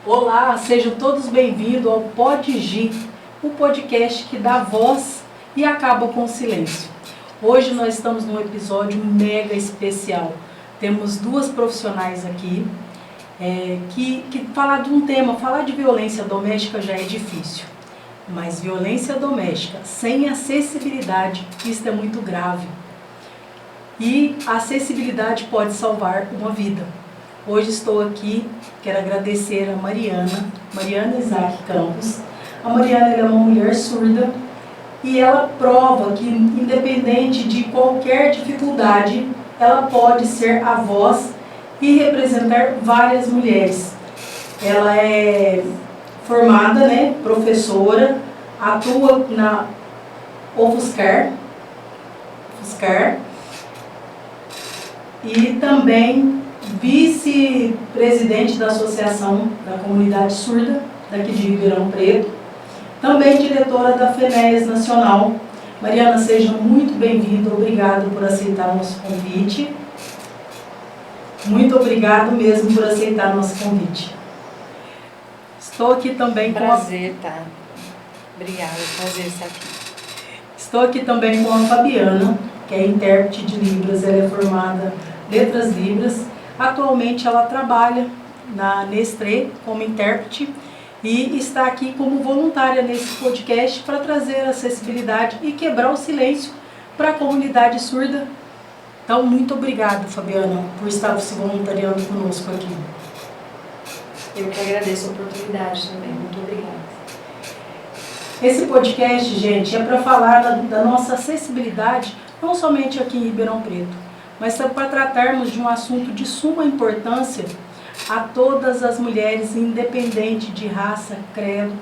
Olá, sejam todos bem-vindos ao PodG, o podcast que dá voz e acaba com o silêncio. Hoje nós estamos num episódio mega especial. Temos duas profissionais aqui que falar de um tema, falar de violência doméstica já é difícil. Mas violência doméstica sem acessibilidade, isso é muito grave. E a acessibilidade pode salvar uma vida. Hoje estou aqui, quero agradecer a Mariana Isaac Campos. A Mariana é uma mulher surda e ela prova que, independente de qualquer dificuldade, ela pode ser a voz e representar várias mulheres. Ela é formada, professora, atua na UFSCar e também vice-presidente da Associação da Comunidade Surda, daqui de Ribeirão Preto, também diretora da FENEAS Nacional. Mariana, seja muito bem-vinda, obrigado por aceitar o nosso convite. Muito obrigado mesmo por aceitar o nosso convite. Estou aqui também Prazer, tá? Obrigada, prazer estar aqui. Estou aqui também com a Fabiana, que é intérprete de Libras, ela é formada em Letras Libras. Atualmente ela trabalha na Nestlé como intérprete e está aqui como voluntária nesse podcast para trazer acessibilidade e quebrar o silêncio para a comunidade surda. Então, muito obrigada, Fabiana, por estar se voluntariando conosco aqui. Eu que agradeço a oportunidade também, muito obrigada. Esse podcast, gente, é para falar da nossa acessibilidade, não somente aqui em Ribeirão Preto, mas para tratarmos de um assunto de suma importância a todas as mulheres, independente de raça, credo,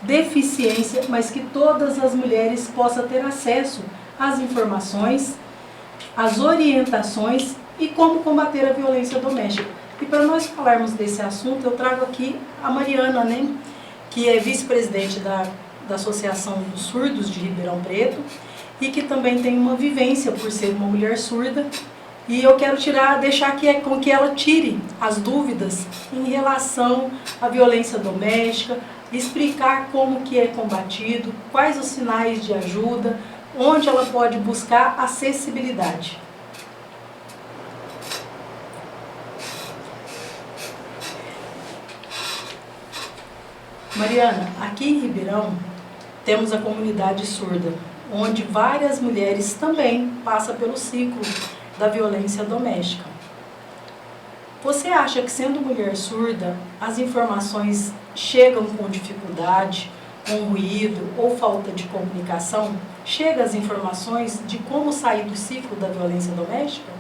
deficiência, mas que todas as mulheres possam ter acesso às informações, às orientações e como combater a violência doméstica. E para nós falarmos desse assunto, eu trago aqui a Mariana, que é vice-presidente da Associação dos Surdos de Ribeirão Preto e que também tem uma vivência por ser uma mulher surda. E eu quero deixar aqui com que ela tire as dúvidas em relação à violência doméstica, explicar como que é combatido, quais os sinais de ajuda, onde ela pode buscar acessibilidade. Mariana, aqui em Ribeirão temos a comunidade surda, onde várias mulheres também passam pelo ciclo da violência doméstica. Você acha que, sendo mulher surda, as informações chegam com dificuldade, com ruído ou falta de comunicação? Chegam as informações de como sair do ciclo da violência doméstica?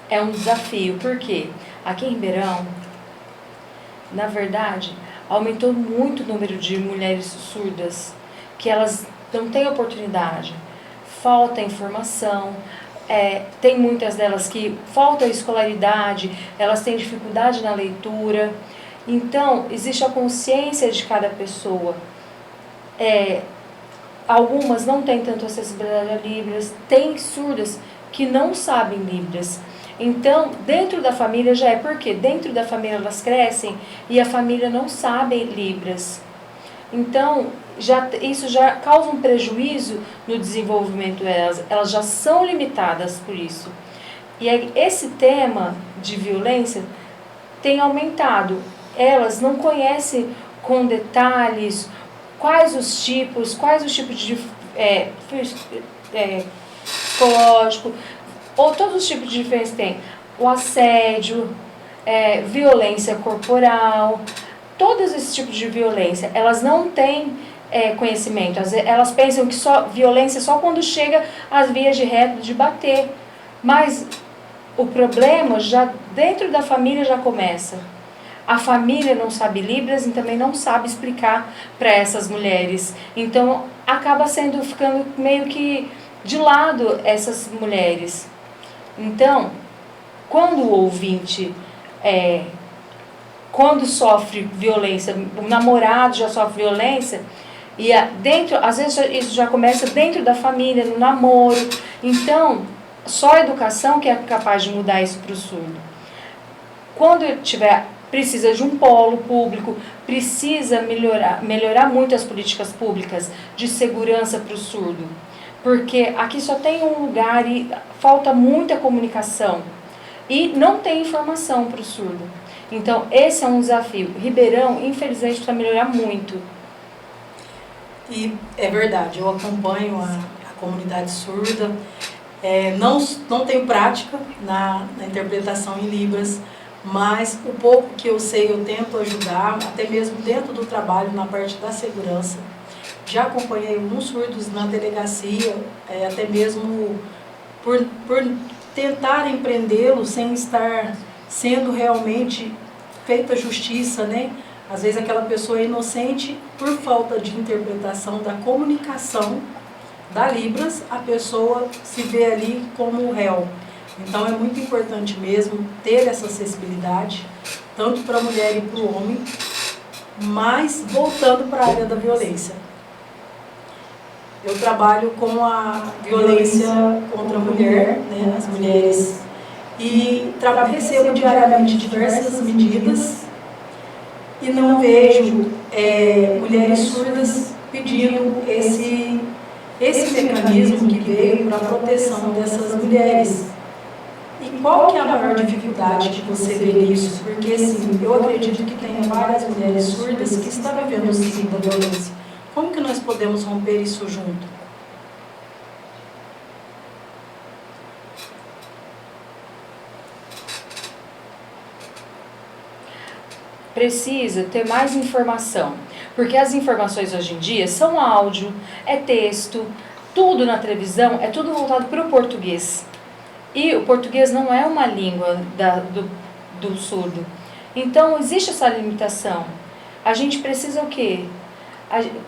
É um desafio, porque aqui em Ribeirão, na verdade, aumentou muito o número de mulheres surdas, que elas não têm oportunidade, falta informação, tem muitas delas que falta escolaridade, elas têm dificuldade na leitura. Então, existe a consciência de cada pessoa. Algumas não têm tanto acessibilidade a Libras, tem surdas que não sabem Libras. Então, dentro da família já porque dentro da família elas crescem e a família não sabe Libras. Então, isso já causa um prejuízo no desenvolvimento delas, elas já são limitadas por isso. E esse tema de violência tem aumentado. Elas não conhecem com detalhes quais os tipos de psicológico, ou todos os tipos de diferença tem. O assédio, violência corporal, todos esses tipos de violência, elas não têm conhecimento. Elas pensam que violência só quando chega às vias de reto de bater. Mas o problema já dentro da família já começa. A família não sabe Libras e também não sabe explicar para essas mulheres. Então acaba ficando meio que de lado essas mulheres. Então, quando o ouvinte, quando sofre violência, o namorado já sofre violência, e às vezes isso já começa dentro da família, no namoro. Então, só a educação que é capaz de mudar isso para o surdo. Quando precisa de um polo público, precisa melhorar muito as políticas públicas de segurança para o surdo. Porque aqui só tem um lugar e falta muita comunicação. E não tem informação para o surdo. Então, esse é um desafio. Ribeirão, infelizmente, precisa melhorar muito. E é verdade, eu acompanho a comunidade surda. Não tenho prática na interpretação em Libras, mas o pouco que eu sei eu tento ajudar, até mesmo dentro do trabalho, na parte da segurança. Já acompanhei alguns surdos na delegacia, até mesmo por tentarem prendê-los sem estar sendo realmente feita justiça, né? Às vezes aquela pessoa é inocente, por falta de interpretação da comunicação da Libras, a pessoa se vê ali como réu. Então é muito importante mesmo ter essa acessibilidade, tanto para a mulher e para o homem, mas voltando para a área da violência. Eu trabalho com a violência contra a mulher, né, as mulheres, e recebo diariamente diversas medidas e não vejo mulheres surdas pedindo esse mecanismo que veio para a proteção dessas mulheres. E qual que é a maior dificuldade que você vê nisso? Porque, assim, eu acredito que tem várias mulheres surdas que estão vivendo o ciclo da violência. Como que nós podemos romper isso junto? Precisa ter mais informação, porque as informações hoje em dia são áudio, é texto, tudo na televisão, é tudo voltado para o português. E o português não é uma língua do surdo. Então, existe essa limitação. A gente precisa o quê?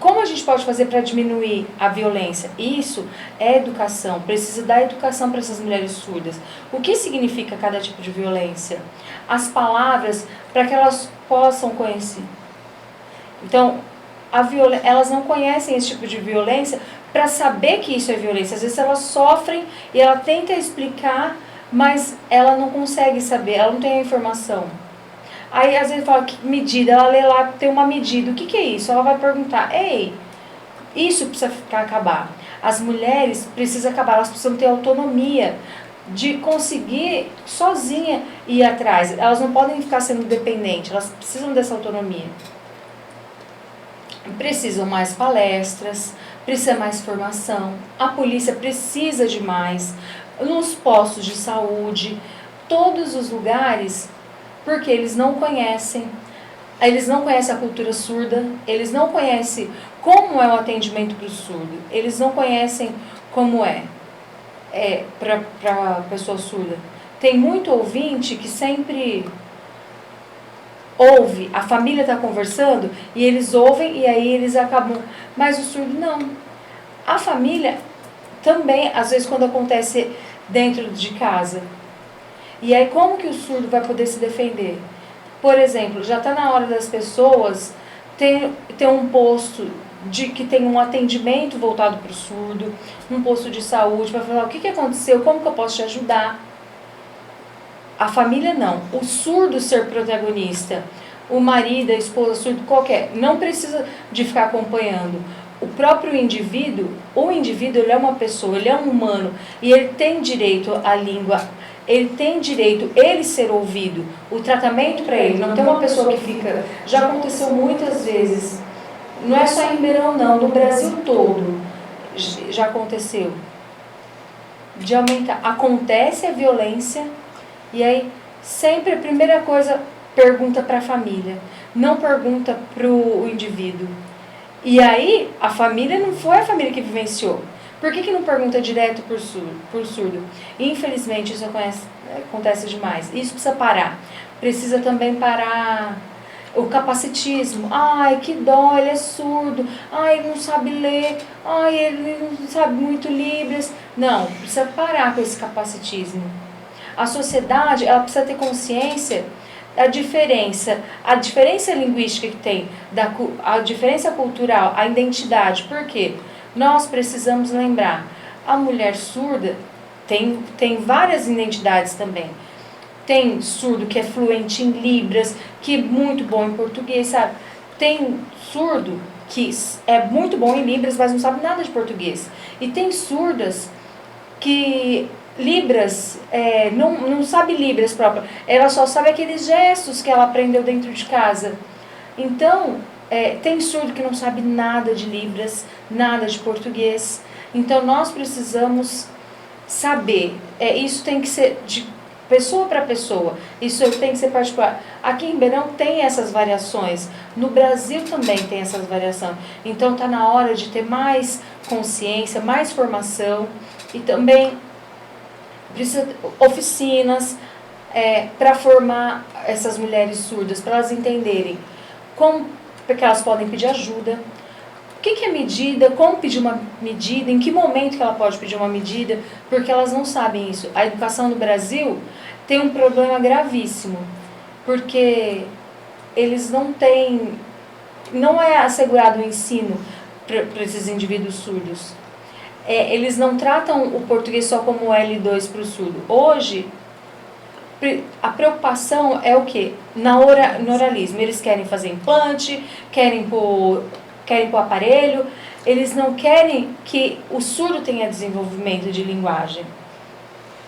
Como a gente pode fazer para diminuir a violência? Isso é educação. Precisa dar educação para essas mulheres surdas. O que significa cada tipo de violência? As palavras para que elas possam conhecer. Então, elas não conhecem esse tipo de violência para saber que isso é violência. Às vezes elas sofrem e ela tenta explicar, mas ela não consegue saber, ela não tem a informação. Aí às vezes fala que medida, ela lê lá, tem uma medida, o que é isso? Ela vai perguntar, ei, isso precisa acabar. As mulheres precisam acabar, elas precisam ter autonomia de conseguir sozinha ir atrás. Elas não podem ficar sendo dependentes, elas precisam dessa autonomia. Precisam mais palestras, precisa mais formação, a polícia precisa de mais, nos postos de saúde, todos os lugares, porque eles não conhecem a cultura surda, eles não conhecem como é o atendimento para o surdo, eles não conhecem como é para a pessoa surda. Tem muito ouvinte que sempre ouve, a família está conversando e eles ouvem e aí eles acabam, mas o surdo não. A família também, às vezes quando acontece dentro de casa, e aí como que o surdo vai poder se defender? Por exemplo, já está na hora das pessoas ter um posto que tem um atendimento voltado para o surdo, um posto de saúde, para falar o que aconteceu, como que eu posso te ajudar. A família não, o surdo ser protagonista, o marido, a esposa, surdo, qualquer, não precisa de ficar acompanhando. O próprio indivíduo, ele é uma pessoa, ele é um humano, e ele tem direito à língua, ele tem direito, ele ser ouvido, o tratamento para ele, não tem uma pessoa que fica, já aconteceu muitas vezes, não é só em Ribeirão não, no Brasil todo já aconteceu, de aumentar, acontece a violência, e aí sempre a primeira coisa, pergunta para a família, não pergunta para o indivíduo. E aí, a família não foi a família que vivenciou. Por que não pergunta direto por surdo? Infelizmente, isso acontece demais. Isso precisa parar. Precisa também parar o capacitismo. Ai, que dó, ele é surdo. Ai, ele não sabe ler. Ai, ele não sabe muito Libras. Não, precisa parar com esse capacitismo. A sociedade, ela precisa ter consciência a diferença linguística que tem, a diferença cultural, a identidade. Por quê? Nós precisamos lembrar, a mulher surda, Tem várias identidades também. Tem surdo que é fluente em Libras, que é muito bom em português, sabe? Tem surdo que é muito bom em Libras, mas não sabe nada de português. E tem surdas que Libras, não sabe Libras própria, ela só sabe aqueles gestos que ela aprendeu dentro de casa. Então, tem surdo que não sabe nada de Libras, nada de português. Então, nós precisamos saber, isso tem que ser de pessoa para pessoa, isso tem que ser particular. Aqui em Ribeirão tem essas variações, no Brasil também tem essas variações. Então, está na hora de ter mais consciência, mais formação e também precisa oficinas para formar essas mulheres surdas, para elas entenderem como que elas podem pedir ajuda, o que é medida, como pedir uma medida, em que momento que ela pode pedir uma medida, porque elas não sabem isso. A educação no Brasil tem um problema gravíssimo, porque eles não é assegurado o ensino para esses indivíduos surdos. Eles não tratam o português só como L2 para o surdo. Hoje, a preocupação é o quê? No oralismo. Eles querem fazer implante, querem pôr aparelho, eles não querem que o surdo tenha desenvolvimento de linguagem.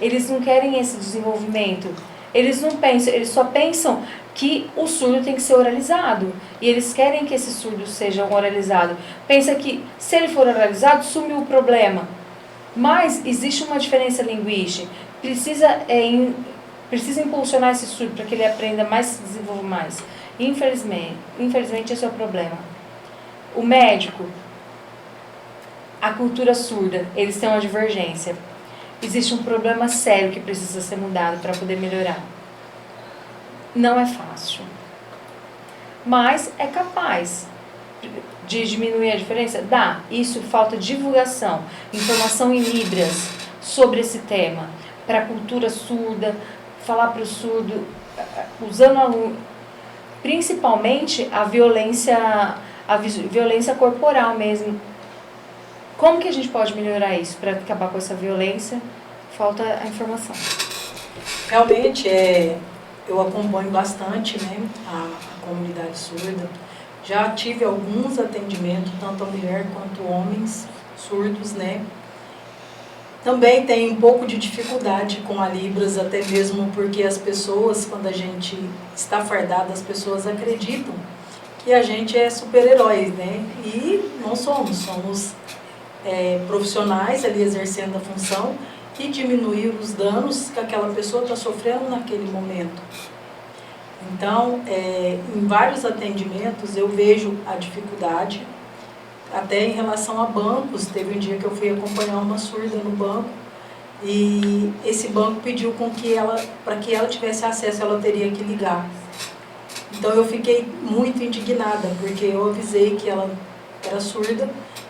Eles não querem esse desenvolvimento. Eles não pensam, eles só pensam que o surdo tem que ser oralizado. E eles querem que esse surdo seja oralizado. Pensa que se ele for oralizado, sumiu o problema. Mas existe uma diferença linguística. Precisa impulsionar esse surdo para que ele aprenda mais, se desenvolva mais. Infelizmente esse é o problema. O médico, a cultura surda, eles têm uma divergência. Existe um problema sério que precisa ser mudado para poder melhorar. Não é fácil, mas é capaz de diminuir a diferença? Dá. Isso falta divulgação, informação em Libras sobre esse tema, para a cultura surda, falar para o surdo, usando principalmente a violência corporal mesmo. Como que a gente pode melhorar isso para acabar com essa violência? Falta a informação. Realmente, eu acompanho bastante, né, a comunidade surda. Já tive alguns atendimentos, tanto a mulher quanto homens surdos, né. Também tem um pouco de dificuldade com a Libras, até mesmo porque as pessoas, quando a gente está fardada, as pessoas acreditam que a gente é super-herói, né? E não somos profissionais ali exercendo a função e diminuir os danos que aquela pessoa está sofrendo naquele momento. Então, em vários atendimentos eu vejo a dificuldade, até em relação a bancos. Teve um dia que eu fui acompanhar uma surda no banco e esse banco pediu para que ela tivesse acesso, ela teria que ligar. Então eu fiquei muito indignada, porque eu avisei que ela era surda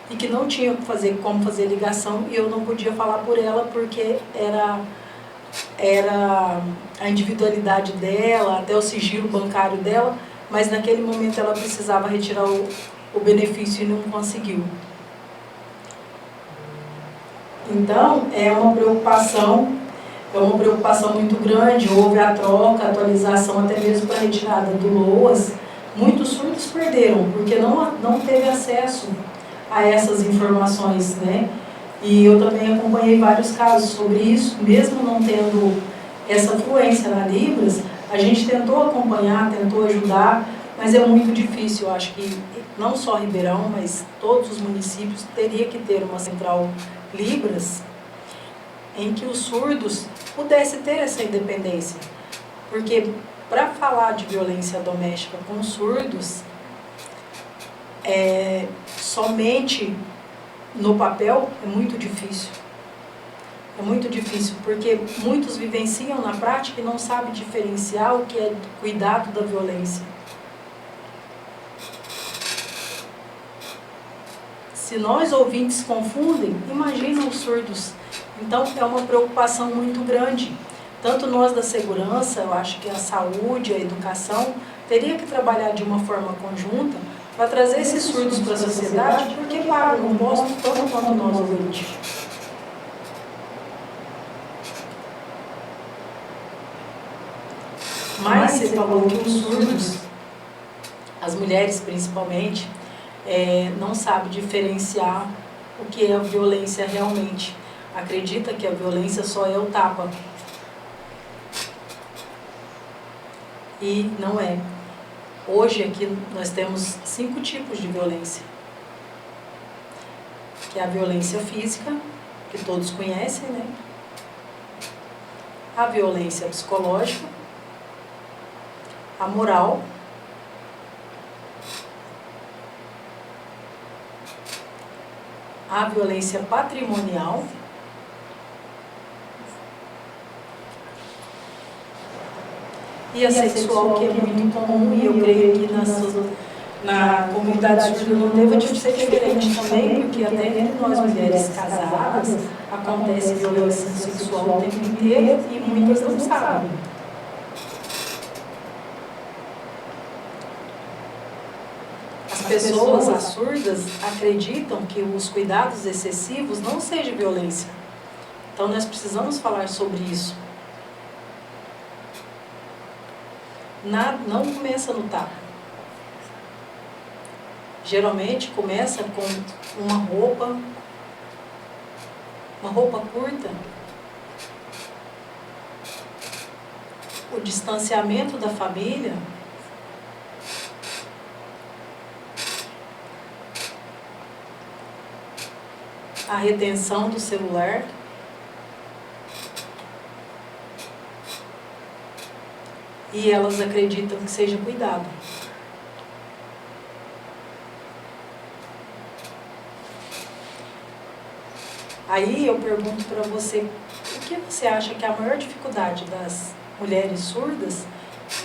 e que não tinha como fazer ligação e eu não podia falar por ela porque era a individualidade dela, até o sigilo bancário dela, mas naquele momento ela precisava retirar o benefício e não conseguiu. Então, é uma preocupação muito grande. Houve a troca, a atualização até mesmo para a retirada do LOAS. Muitos surdos perderam, porque não teve acesso a essas informações, né? E eu também acompanhei vários casos sobre isso, mesmo não tendo essa fluência na Libras, a gente tentou acompanhar, tentou ajudar, mas é muito difícil. Eu acho que não só Ribeirão, mas todos os municípios teria que ter uma central Libras em que os surdos pudessem ter essa independência. Porque para falar de violência doméstica com surdos, somente no papel é muito difícil. É muito difícil, porque muitos vivenciam na prática e não sabem diferenciar o que é cuidado da violência. Se nós ouvintes confundem, imagina os surdos. Então é uma preocupação muito grande. Tanto nós da segurança, eu acho que a saúde, a educação, teria que trabalhar de uma forma conjunta para trazer esses surdos para a sociedade, porque pagam um imposto tanto quanto nós ouvintes. Mas você falou que os surdos, as mulheres principalmente, não sabem diferenciar o que é a violência realmente. Acredita que a violência só é o tapa. E não é. Hoje aqui nós temos 5 tipos de violência. Que é a violência física, que todos conhecem, né? A violência psicológica, a moral, a violência patrimonial e a sexual, que é muito comum, e eu creio que na comunidade surda não deva ser diferente também, porque até entre nós mulheres casadas acontece violência sexual o tempo inteiro e muitas não sabem. As pessoas, as surdas, acreditam que os cuidados excessivos não sejam violência. Então nós precisamos falar sobre isso. Não começa no tapa. Geralmente começa com uma roupa curta, o distanciamento da família, a retenção do celular, e elas acreditam que seja cuidado. Aí eu pergunto para você, o que você acha que é a maior dificuldade das mulheres surdas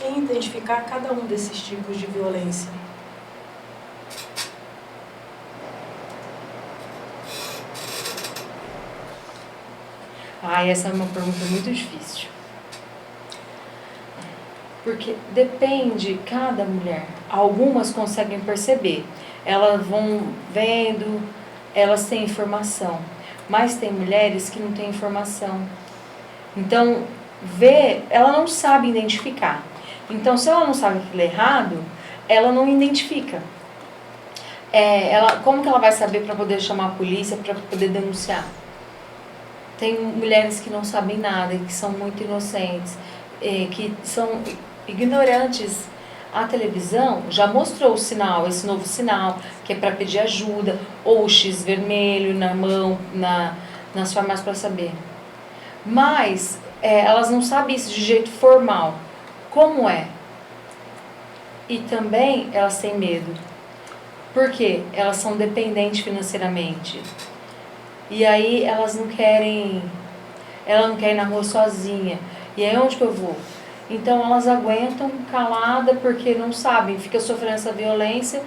em identificar cada um desses tipos de violência? Essa é uma pergunta muito difícil. Porque depende cada mulher. Algumas conseguem perceber. Elas vão vendo, elas têm informação. Mas tem mulheres que não têm informação. Então, ela não sabe identificar. Então, se ela não sabe aquilo é errado, ela não identifica. Como que ela vai saber para poder chamar a polícia, para poder denunciar? Tem mulheres que não sabem nada, que são muito inocentes, que são ignorantes. A televisão já mostrou o sinal, esse novo sinal, que é para pedir ajuda, ou o X vermelho na mão, nas farmácias para saber. Mas elas não sabem isso de jeito formal. Como é? E também elas têm medo. Por quê? Elas são dependentes financeiramente. E aí ela não quer ir na rua sozinha. E aí onde que eu vou? Então elas aguentam calada porque não sabem, fica sofrendo essa violência.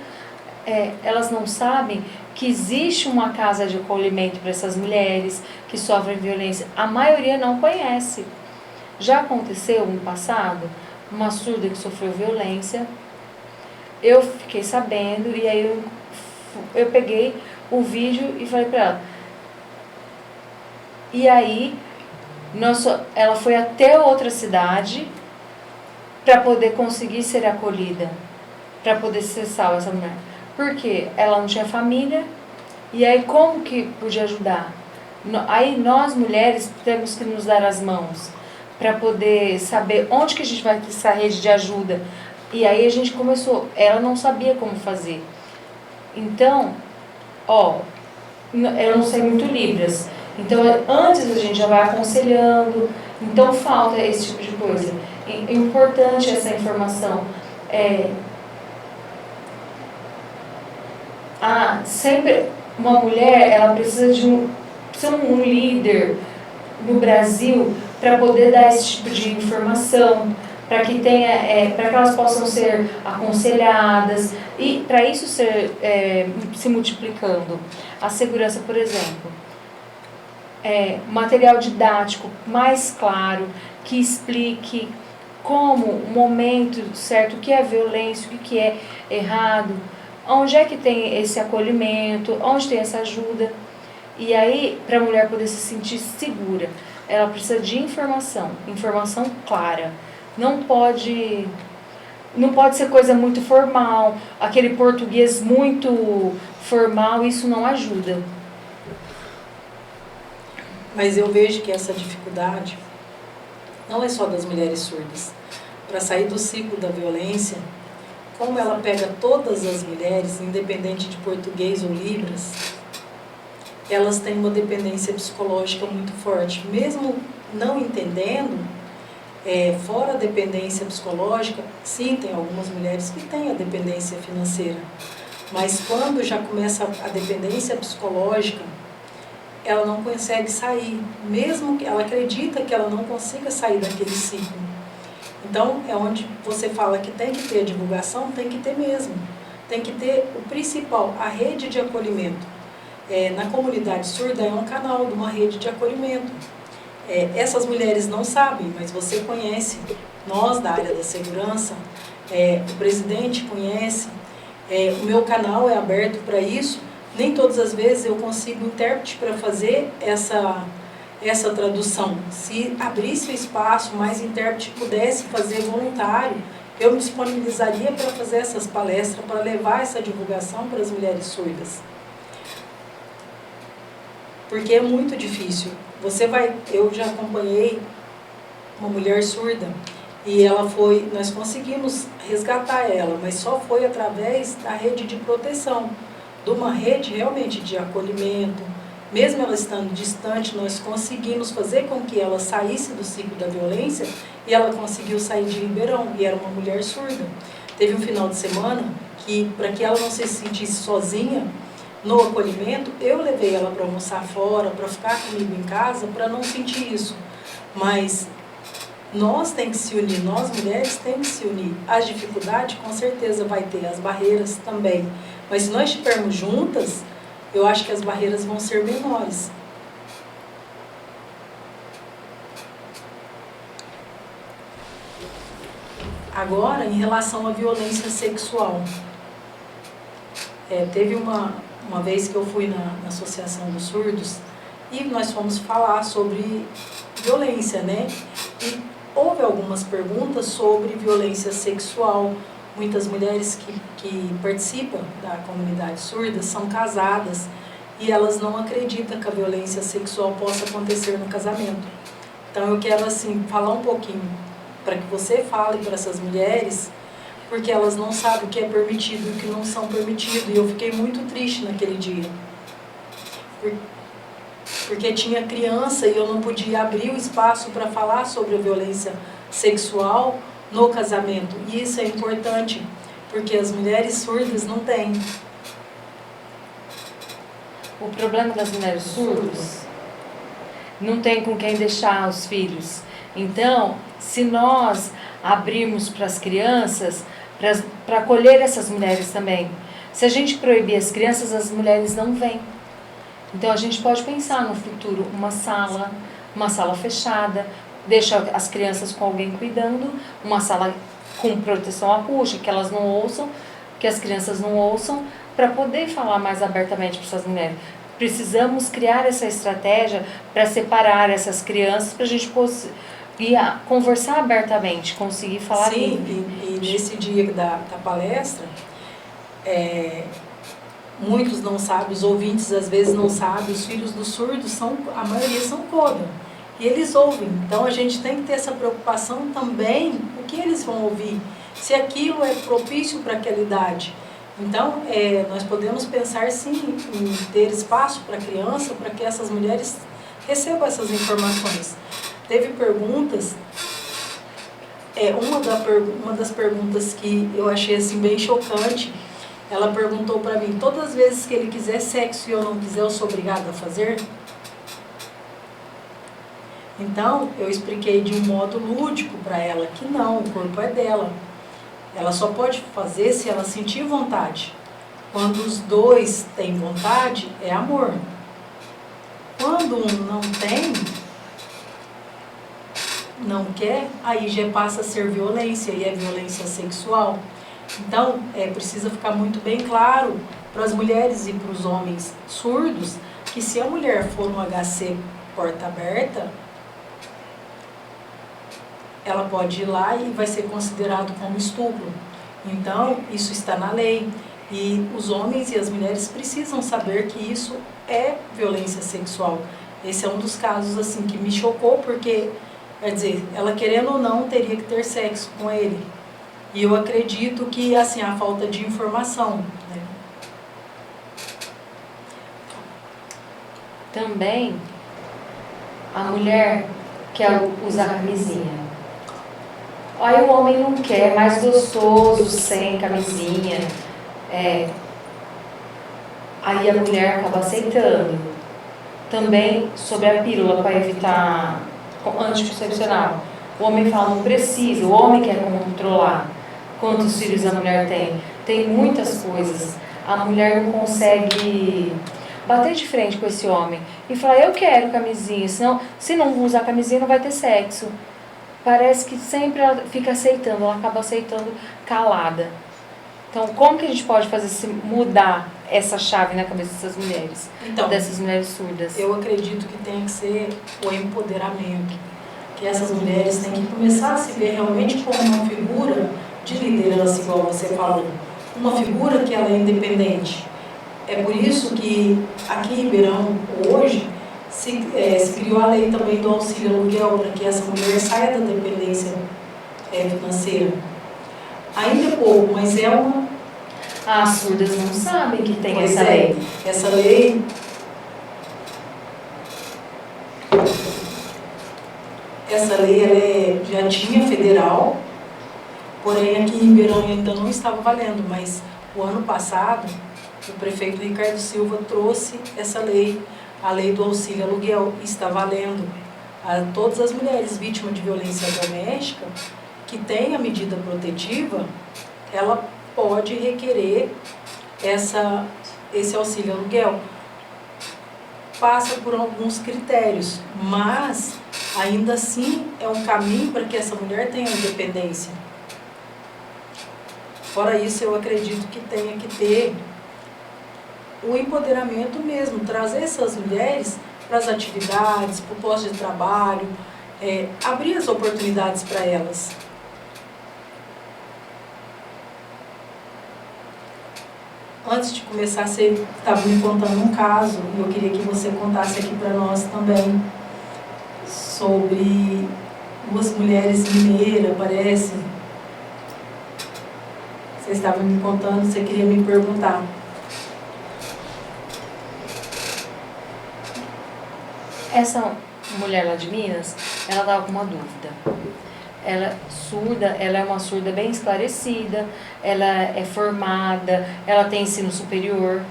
Elas não sabem que existe uma casa de acolhimento para essas mulheres que sofrem violência. A maioria não conhece. Já aconteceu no passado, uma surda que sofreu violência. Eu fiquei sabendo e aí eu peguei o vídeo e falei para ela. E aí ela foi até outra cidade para poder conseguir ser acolhida, para poder ser salva essa mulher. Porque ela não tinha família, e aí como que podia ajudar? Aí nós mulheres temos que nos dar as mãos, para poder saber onde que a gente vai ter essa rede de ajuda. E aí a gente começou, ela não sabia como fazer. Então, eu não sei muito Libras. Então, antes a gente já vai aconselhando. Então, falta esse tipo de coisa. É importante essa informação. Sempre uma mulher, ela precisa de ser um líder no Brasil para poder dar esse tipo de informação, para que elas possam ser aconselhadas e para isso se multiplicando. A segurança, por exemplo. Material didático mais claro, que explique como o momento certo, o que é violência, o que é errado, onde é que tem esse acolhimento, onde tem essa ajuda. E aí, para a mulher poder se sentir segura, ela precisa de informação clara, Não pode ser coisa muito formal, aquele português muito formal, isso não ajuda. Mas eu vejo que essa dificuldade não é só das mulheres surdas. Para sair do ciclo da violência, como ela pega todas as mulheres, independente de português ou libras, elas têm uma dependência psicológica muito forte. Mesmo não entendendo, fora a dependência psicológica, sim, tem algumas mulheres que têm a dependência financeira. Mas quando já começa a dependência psicológica, ela não consegue sair, mesmo que ela acredita que ela não consiga sair daquele ciclo. Então, é onde você fala que tem que ter a divulgação, tem que ter mesmo. Tem que ter o principal, a rede de acolhimento. Na comunidade surda é um canal de uma rede de acolhimento. Essas mulheres não sabem, mas você conhece, nós da área da segurança, o presidente conhece, o meu canal é aberto para isso. Nem todas as vezes eu consigo intérprete para fazer essa tradução. Se abrisse o espaço, mais intérprete pudesse fazer voluntário, eu me disponibilizaria para fazer essas palestras, para levar essa divulgação para as mulheres surdas. Porque é muito difícil. Eu já acompanhei uma mulher surda e nós conseguimos resgatar ela, mas só foi através da rede de proteção, de uma rede realmente de acolhimento. Mesmo ela estando distante, nós conseguimos fazer com que ela saísse do ciclo da violência e ela conseguiu sair de Ribeirão, e era uma mulher surda. Teve um final de semana que, para que ela não se sentisse sozinha no acolhimento, eu levei ela para almoçar fora, para ficar comigo em casa, para não sentir isso. Mas nós temos que se unir, nós mulheres temos que se unir. As dificuldades, com certeza, vai ter, as barreiras também. Mas se nós estivermos juntas, eu acho que as barreiras vão ser menores. Agora, em relação à violência sexual. Teve uma vez que eu fui na Associação dos Surdos e nós fomos falar sobre violência, né? E houve algumas perguntas sobre violência sexual. Muitas mulheres que participam da comunidade surda são casadas e elas não acreditam que a violência sexual possa acontecer no casamento. Então eu quero assim falar um pouquinho para que você fale para essas mulheres, porque elas não sabem o que é permitido e o que não são permitido. E eu fiquei muito triste naquele dia, porque tinha criança e eu não podia abrir o espaço para falar sobre a violência sexual no casamento. E isso é importante, porque as mulheres surdas não têm. O problema das mulheres surdas não tem com quem deixar os filhos. Então, se nós abrirmos para as crianças, para acolher essas mulheres também. Se a gente proibir as crianças, as mulheres não vêm. Então a gente pode pensar no futuro uma sala fechada, deixa as crianças com alguém cuidando, uma sala com proteção acústica, que elas não ouçam, que as crianças não ouçam, para poder falar mais abertamente para essas mulheres. Precisamos criar essa estratégia para separar essas crianças, para a gente conversar abertamente, conseguir falar. Sim, e nesse dia da palestra, muitos não sabem, os ouvintes às vezes não sabem, os filhos dos surdos, a maioria são coda, e eles ouvem. Então a gente tem que ter essa preocupação também, o que eles vão ouvir, se aquilo é propício para aquela idade. Então, nós podemos pensar sim em ter espaço para a criança, para que essas mulheres recebam essas informações. Teve perguntas, uma das perguntas que eu achei assim bem chocante, ela perguntou para mim: todas as vezes que ele quiser sexo e eu não quiser, eu sou obrigada a fazer? Então, eu expliquei de um modo lúdico para ela que não, o corpo é dela. Ela só pode fazer se ela sentir vontade. Quando os dois têm vontade, é amor. Quando um não tem, não quer, aí já passa a ser violência, e é violência sexual. Então, precisa ficar muito bem claro para as mulheres e para os homens surdos que se a mulher for no HC porta aberta, ela pode ir lá e vai ser considerado como estupro. Então, isso está na lei. E os homens e as mulheres precisam saber que isso é violência sexual. Esse é um dos casos assim que me chocou, porque, quer dizer, ela querendo ou não teria que ter sexo com ele. E eu acredito que assim a falta de informação, né? Também a mulher quer usar camisinha. Aí o homem não quer, é mais gostoso sem camisinha. Aí a mulher acaba aceitando. Também sobre a pílula para evitar anticoncepcional. O homem fala, não precisa, o homem quer controlar quantos filhos a mulher tem. Tem muitas coisas. A mulher não consegue bater de frente com esse homem e falar, eu quero camisinha, senão, se não usar camisinha não vai ter sexo. Parece que sempre ela fica aceitando, ela acaba aceitando calada. Então, como que a gente pode fazer mudar essa chave na cabeça dessas mulheres, então, dessas mulheres surdas? Eu acredito que tem que ser o empoderamento, que essas mulheres têm que começar a se ver realmente como uma figura de liderança, igual você falou, uma figura que ela é independente. É por isso que aqui em Ribeirão, hoje, se criou a lei também do auxílio aluguel, para que essa mulher saia da dependência financeira. Ainda é pouco, mas é uma... As surdas não sabem que tem Pois essa lei. Essa lei... Essa lei ela já tinha federal, porém aqui em Ribeirão ainda não estava valendo, mas o ano passado o prefeito Ricardo Silva trouxe essa lei, a lei do auxílio aluguel, e está valendo a todas as mulheres vítimas de violência doméstica que têm a medida protetiva, ela pode requerer esse auxílio aluguel. Passa por alguns critérios, mas ainda assim é um caminho para que essa mulher tenha independência. Fora isso, eu acredito que tenha que ter o empoderamento mesmo, trazer essas mulheres para as atividades, para o posto de trabalho, abrir as oportunidades para elas. Antes de começar, você estava me contando um caso, e eu queria que você contasse aqui para nós também, sobre duas mulheres mineiras, parece. Você estava me contando, você queria me perguntar. Essa mulher lá de Minas, ela estava com uma dúvida. Ela é surda, ela é uma surda bem esclarecida, ela é formada, ela tem ensino superior,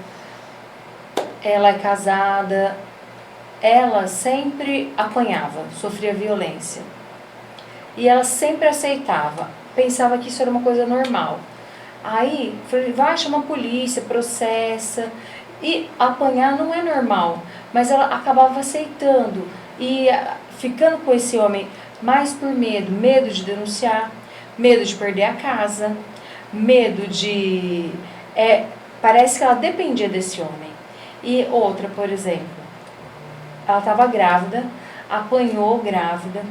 ela é casada, ela sempre apanhava, sofria violência. E ela sempre aceitava, pensava que isso era uma coisa normal. Aí, falei, vai, chama a polícia, processa. E apanhar não é normal, mas ela acabava aceitando e ficando com esse homem mais por medo de denunciar, medo de perder a casa, medo de... parece que ela dependia desse homem. E outra, por exemplo, ela estava grávida, apanhou grávida,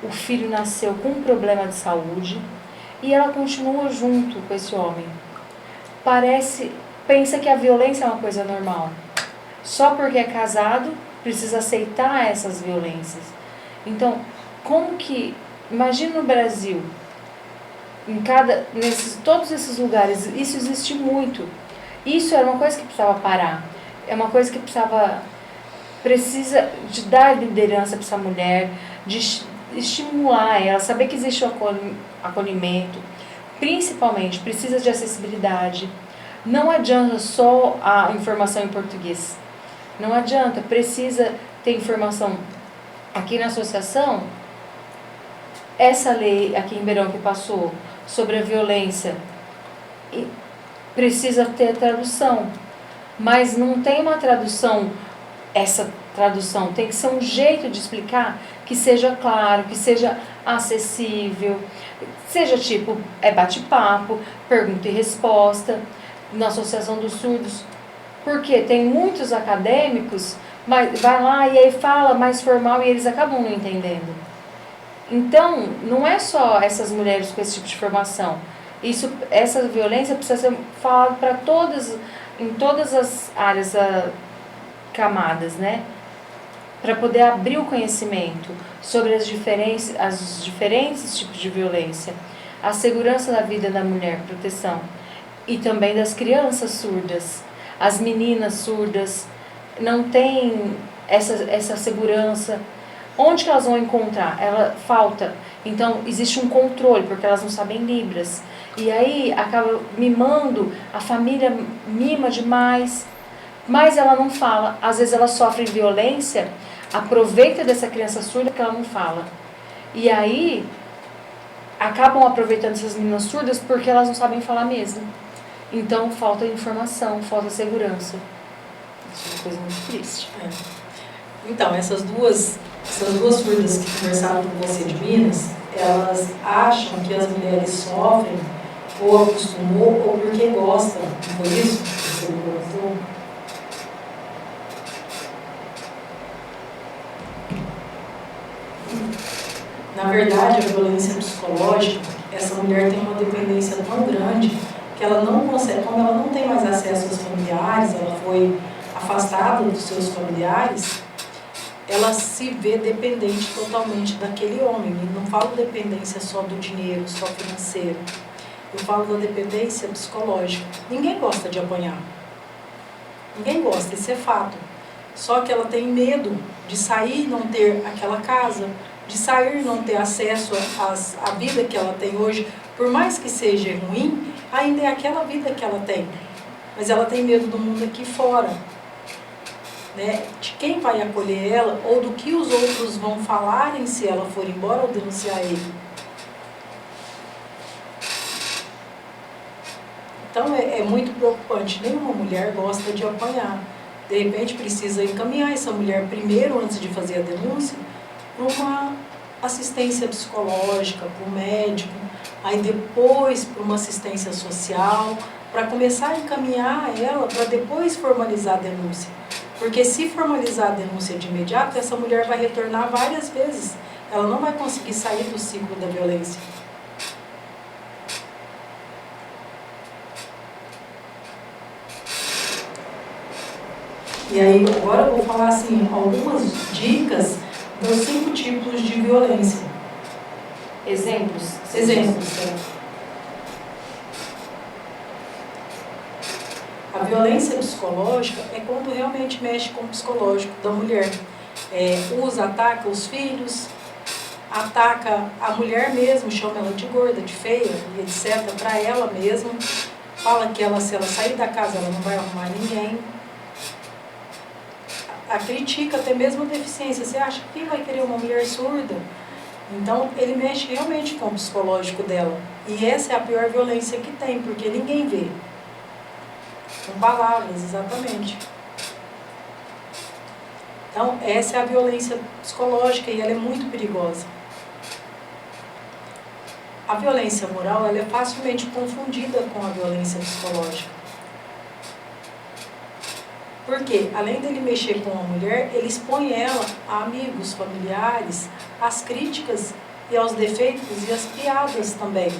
o filho nasceu com um problema de saúde e ela continua junto com esse homem. Pensa que a violência é uma coisa normal. Só porque é casado, precisa aceitar essas violências. Então, como que... Imagina no Brasil, todos esses lugares, isso existe muito. Isso era uma coisa que precisava parar. É uma coisa que precisa de dar liderança para essa mulher, de estimular ela, saber que existe o acolhimento. Principalmente, precisa de acessibilidade. Não adianta só a informação em português. Não adianta, precisa ter informação. Aqui na associação, essa lei aqui em Ribeirão que passou sobre a violência, precisa ter tradução. Mas não tem uma tradução, essa tradução tem que ser um jeito de explicar que seja claro, que seja acessível, seja tipo, bate-papo, pergunta e resposta. Na Associação dos Surdos, porque tem muitos acadêmicos, mas vai lá e aí fala mais formal e eles acabam não entendendo. Então, não é só essas mulheres com esse tipo de formação. Essa violência precisa ser falada para todas, em todas as áreas, camadas, né? Para poder abrir o conhecimento sobre os diferentes tipos de violência, a segurança da vida da mulher, proteção, e também das crianças surdas, as meninas surdas, não tem essa segurança. Onde que elas vão encontrar? Ela falta. Então, existe um controle, porque elas não sabem Libras. E aí, acaba mimando, a família mima demais, mas ela não fala. Às vezes, ela sofre violência, aproveita dessa criança surda que ela não fala. E aí, acabam aproveitando essas meninas surdas porque elas não sabem falar mesmo. Então, falta informação, falta segurança. Isso é uma coisa muito triste. Então, essas duas surdas que conversaram com você de Minas, elas acham que as mulheres sofrem ou acostumou ou porque gosta. Não foi isso que você me perguntou? Na verdade, a violência psicológica, essa mulher tem uma dependência tão grande que ela não consegue, como ela não tem mais acesso aos familiares, ela foi afastada dos seus familiares, ela se vê dependente totalmente daquele homem. E não falo dependência só do dinheiro, só financeiro. Eu falo da dependência psicológica. Ninguém gosta de apanhar. Ninguém gosta, isso é fato. Só que ela tem medo de sair e não ter aquela casa, de sair e não ter acesso à vida que ela tem hoje. Por mais que seja ruim, ainda é aquela vida que ela tem. Mas ela tem medo do mundo aqui fora. Né, de quem vai acolher ela ou do que os outros vão falarem se ela for embora ou denunciar ele. Então é muito preocupante. Nenhuma mulher gosta de apanhar. De repente precisa encaminhar essa mulher primeiro, antes de fazer a denúncia, para uma assistência psicológica, para o médico, aí depois para uma assistência social, para começar a encaminhar ela para depois formalizar a denúncia. Porque se formalizar a denúncia de imediato, essa mulher vai retornar várias vezes. Ela não vai conseguir sair do ciclo da violência. E aí, agora eu vou falar assim, algumas dicas dos 5 tipos de violência. Exemplos? Exemplos. A violência psicológica é quando realmente mexe com o psicológico da mulher. Ataca os filhos, ataca a mulher mesmo, chama ela de gorda, de feia, e etc. Para ela mesma. Fala que se ela sair da casa, ela não vai arrumar ninguém. A critica até mesmo a deficiência. Você acha que quem vai querer uma mulher surda? Então, ele mexe realmente com o psicológico dela. E essa é a pior violência que tem, porque ninguém vê. Com palavras, exatamente. Então, essa é a violência psicológica e ela é muito perigosa. A violência moral, ela é facilmente confundida com a violência psicológica. Porque, além dele mexer com a mulher, ele expõe ela a amigos, familiares, às críticas e aos defeitos e às piadas também.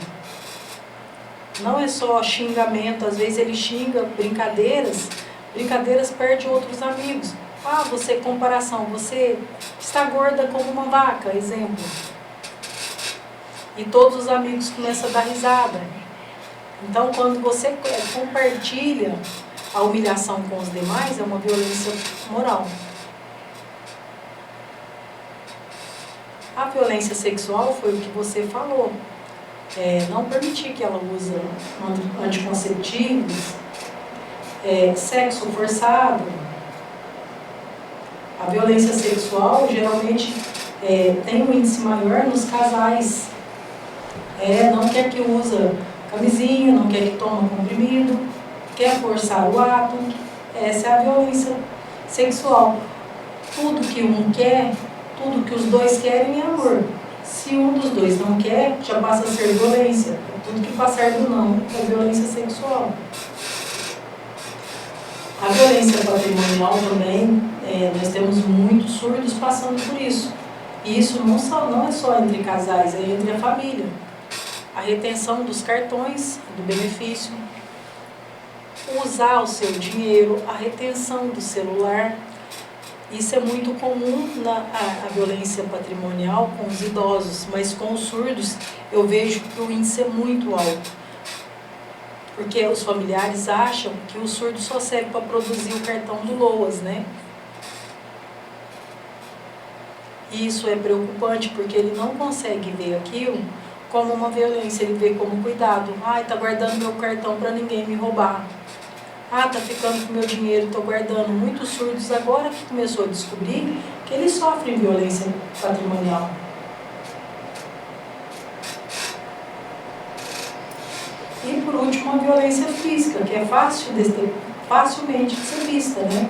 Não é só xingamento, às vezes ele xinga brincadeiras perde outros amigos. Você, comparação, você está gorda como uma vaca, exemplo. E todos os amigos começam a dar risada. Então, quando você compartilha a humilhação com os demais, é uma violência moral. A violência sexual foi o que você falou. Não permitir que ela use anticonceptivos, sexo forçado. A violência sexual geralmente tem um índice maior nos casais. Não quer que usa camisinha, não quer que toma comprimido, quer forçar o ato. Essa é a violência sexual. Tudo que um quer, tudo que os dois querem é amor. Se um dos dois não quer, já passa a ser violência. Tudo que passar do não é violência sexual. A violência patrimonial também, nós temos muitos surdos passando por isso. E isso não é só entre casais, é entre a família. A retenção dos cartões, do benefício, usar o seu dinheiro, a retenção do celular. Isso é muito comum a violência patrimonial com os idosos, mas com os surdos eu vejo que o índice é muito alto. Porque os familiares acham que o surdo só serve para produzir o cartão do LOAS, né? E isso é preocupante, porque ele não consegue ver aquilo como uma violência, ele vê como cuidado. Ai, tá guardando meu cartão para ninguém me roubar. Ah, tá ficando com meu dinheiro, tô guardando. Muitos surdos agora que começou a descobrir que eles sofrem violência patrimonial. E por último, a violência física, que é facilmente de ser vista, né?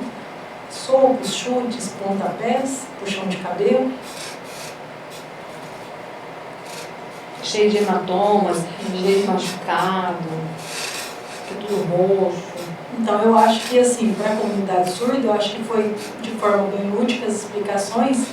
Socos, chutes, pontapés, puxão de cabelo. Cheio de hematomas, cheio de machucado, tudo roxo. Então eu acho que assim, para a comunidade surda, eu acho que foi de forma bem útil as explicações,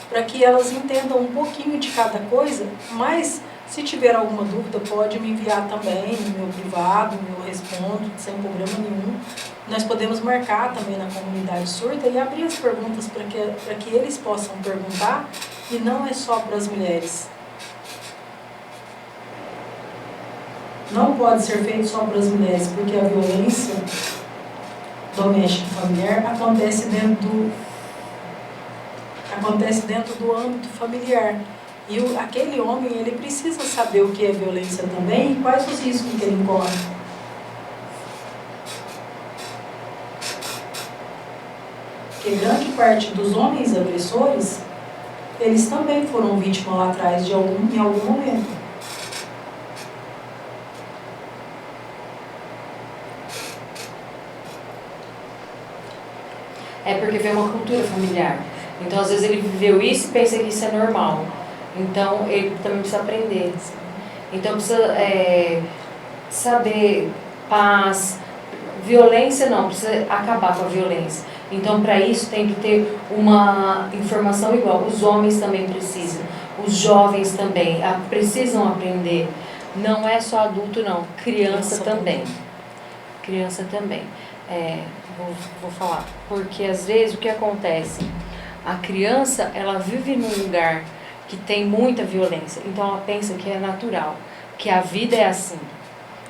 para que elas entendam um pouquinho de cada coisa, mas se tiver alguma dúvida pode me enviar também no meu privado, eu respondo sem problema nenhum. Nós podemos marcar também na comunidade surda e abrir as perguntas para que eles possam perguntar, e não é só para as mulheres. Não pode ser feito só para as mulheres, porque a violência doméstica e familiar acontece dentro do âmbito familiar. E aquele homem, ele precisa saber o que é violência também e quais os riscos que ele corre. Porque grande parte dos homens agressores, eles também foram vítimas lá atrás em algum momento. É porque vem uma cultura familiar. Então, às vezes, ele viveu isso e pensa que isso é normal. Então, ele também precisa aprender. Então, precisa saber paz, violência não, precisa acabar com a violência. Então, para isso, tem que ter uma informação igual. Os homens também precisam, os jovens também precisam aprender. Não é só adulto, não. Criança também. Criança também. Vou falar, porque às vezes o que acontece, a criança, ela vive num lugar que tem muita violência, então ela pensa que é natural, que a vida é assim.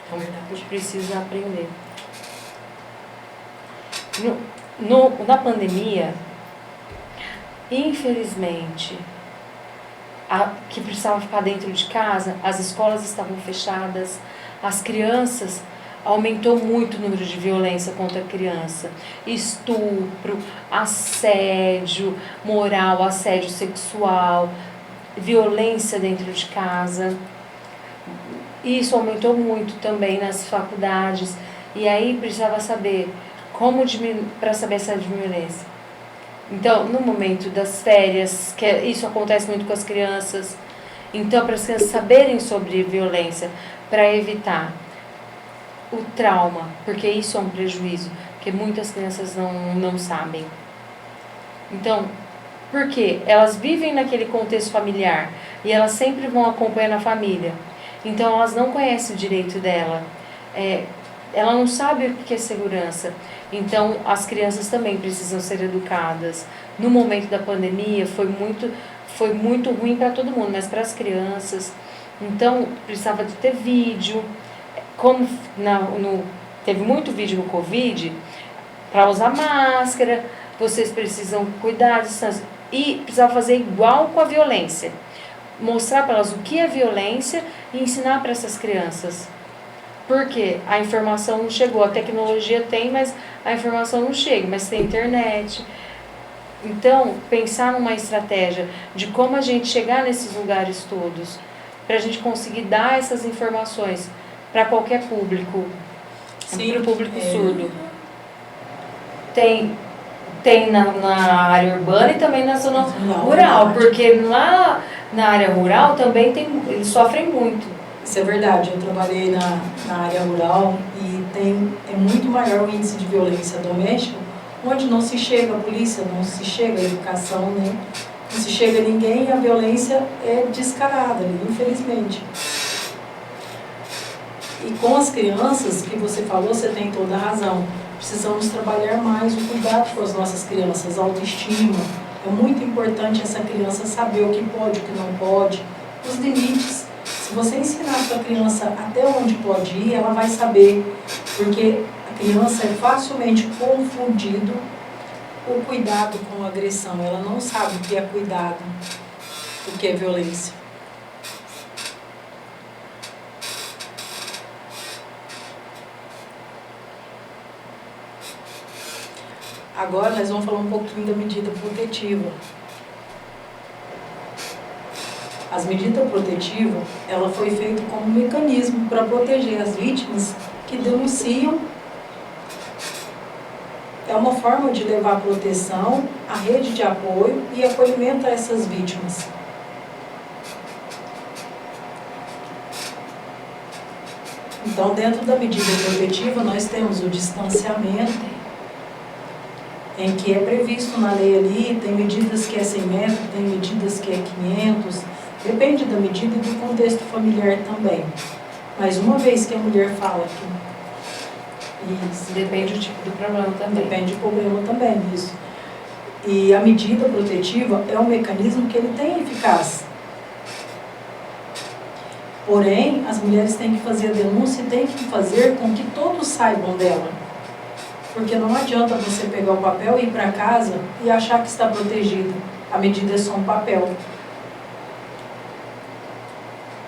Então a gente precisa aprender. Na pandemia, infelizmente, que precisava ficar dentro de casa, as escolas estavam fechadas, as crianças, aumentou muito o número de violência contra a criança, estupro, assédio moral, assédio sexual, violência dentro de casa. Isso aumentou muito também nas faculdades, e aí precisava saber como diminuir, para saber essa violência. Então, no momento das férias, que isso acontece muito com as crianças, então para as crianças saberem sobre violência, para evitar o trauma, porque isso é um prejuízo, porque muitas crianças não sabem. Então, porque elas vivem naquele contexto familiar e elas sempre vão acompanhando a família, então elas não conhecem o direito dela, ela não sabe o que é segurança. Então as crianças também precisam ser educadas. No momento da pandemia foi muito ruim para todo mundo, mas para as crianças, então precisava de ter vídeo. Como teve muito vídeo no Covid, para usar máscara, vocês precisam cuidar da distância. E precisava fazer igual com a violência. Mostrar para elas o que é violência e ensinar para essas crianças. Porque a informação não chegou, a tecnologia tem, mas a informação não chega, mas tem internet. Então, pensar numa estratégia de como a gente chegar nesses lugares todos, para a gente conseguir dar essas informações para qualquer público, para o público surdo. Tem na área urbana e também na zona rural, porque lá na área rural também eles sofrem muito. Isso é verdade, eu trabalhei na área rural e é muito maior o índice de violência doméstica, onde não se chega a polícia, não se chega a educação, né? não se chega a ninguém e a violência é descarada, infelizmente. E com as crianças, que você falou, você tem toda a razão. Precisamos trabalhar mais o cuidado com as nossas crianças, a autoestima. É muito importante essa criança saber o que pode, o que não pode, os limites. Se você ensinar a sua criança até onde pode ir, ela vai saber, porque a criança é facilmente confundido o cuidado com a agressão. Ela não sabe o que é cuidado, o que é violência. Agora nós vamos falar um pouquinho da medida protetiva. As medidas protetivas, ela foi feita como um mecanismo para proteger as vítimas que denunciam. É uma forma de levar proteção, a rede de apoio e acolhimento a essas vítimas. Então, dentro da medida protetiva, nós temos o distanciamento, em que é previsto na lei ali, tem medidas que é 100 metros, tem medidas que é 500, depende da medida e do contexto familiar também. Mas uma vez que a mulher fala que... Isso. Depende do tipo do problema também. Depende do problema também, isso. E a medida protetiva é um mecanismo que ele tem eficácia. Porém, as mulheres têm que fazer a denúncia e têm que fazer com que todos saibam dela. Porque não adianta você pegar o papel e ir para casa e achar que está protegido. A medida é só um papel.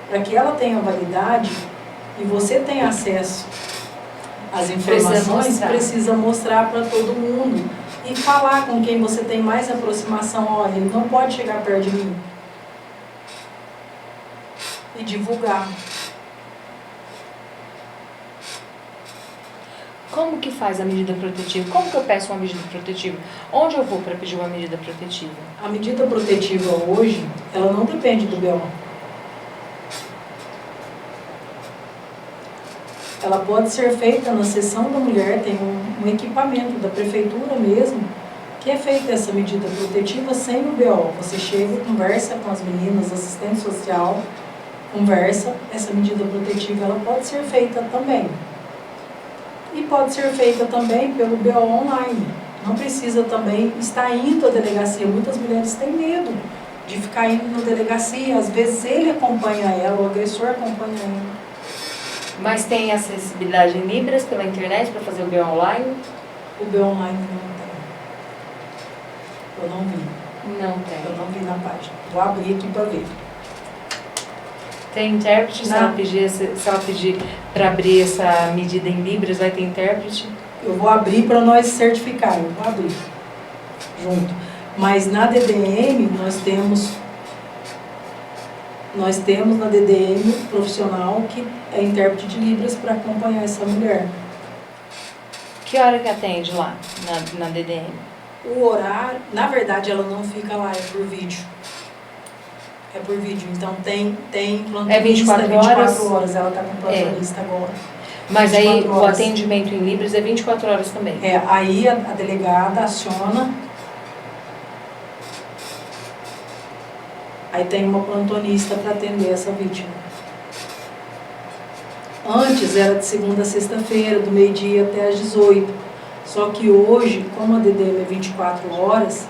Para que ela tenha validade e você tenha acesso às informações, precisa mostrar para todo mundo. E falar com quem você tem mais aproximação. Olha, ele não pode chegar perto de mim. E divulgar. Como que faz a medida protetiva? Como que eu peço uma medida protetiva? Onde eu vou para pedir uma medida protetiva? A medida protetiva hoje, ela não depende do BO. Ela pode ser feita na seção da mulher, tem um equipamento da prefeitura mesmo, que é feita essa medida protetiva sem o BO. Você chega, conversa com as meninas, assistente social, conversa, essa medida protetiva ela pode ser feita também. E pode ser feita também pelo BO online. Não precisa também estar indo à delegacia. Muitas mulheres têm medo de ficar indo na delegacia. Às vezes ele acompanha ela, o agressor acompanha ela. Mas tem acessibilidade em Libras pela internet para fazer o BO online? O BO online não tem. Eu não vi. Não tem. Eu não vi na página. Vou abrir aqui para ver. Tem intérprete? Se ela pedir para abrir essa medida em Libras, vai ter intérprete? Eu vou abrir para nós certificar, eu vou abrir junto. Mas na DDM nós temos na DDM profissional que é intérprete de Libras para acompanhar essa mulher. Que hora que atende lá na DDM? O horário, na verdade ela não fica lá, é por vídeo. É por vídeo, então tem plantonista, é 24 horas, ela está com plantonista agora. Mas aí o atendimento em Libras é 24 horas também? É, aí a delegada aciona, aí tem uma plantonista para atender essa vítima. Antes era de segunda a sexta-feira, do meio-dia até às 18. Só que hoje, como a DDM é 24 horas,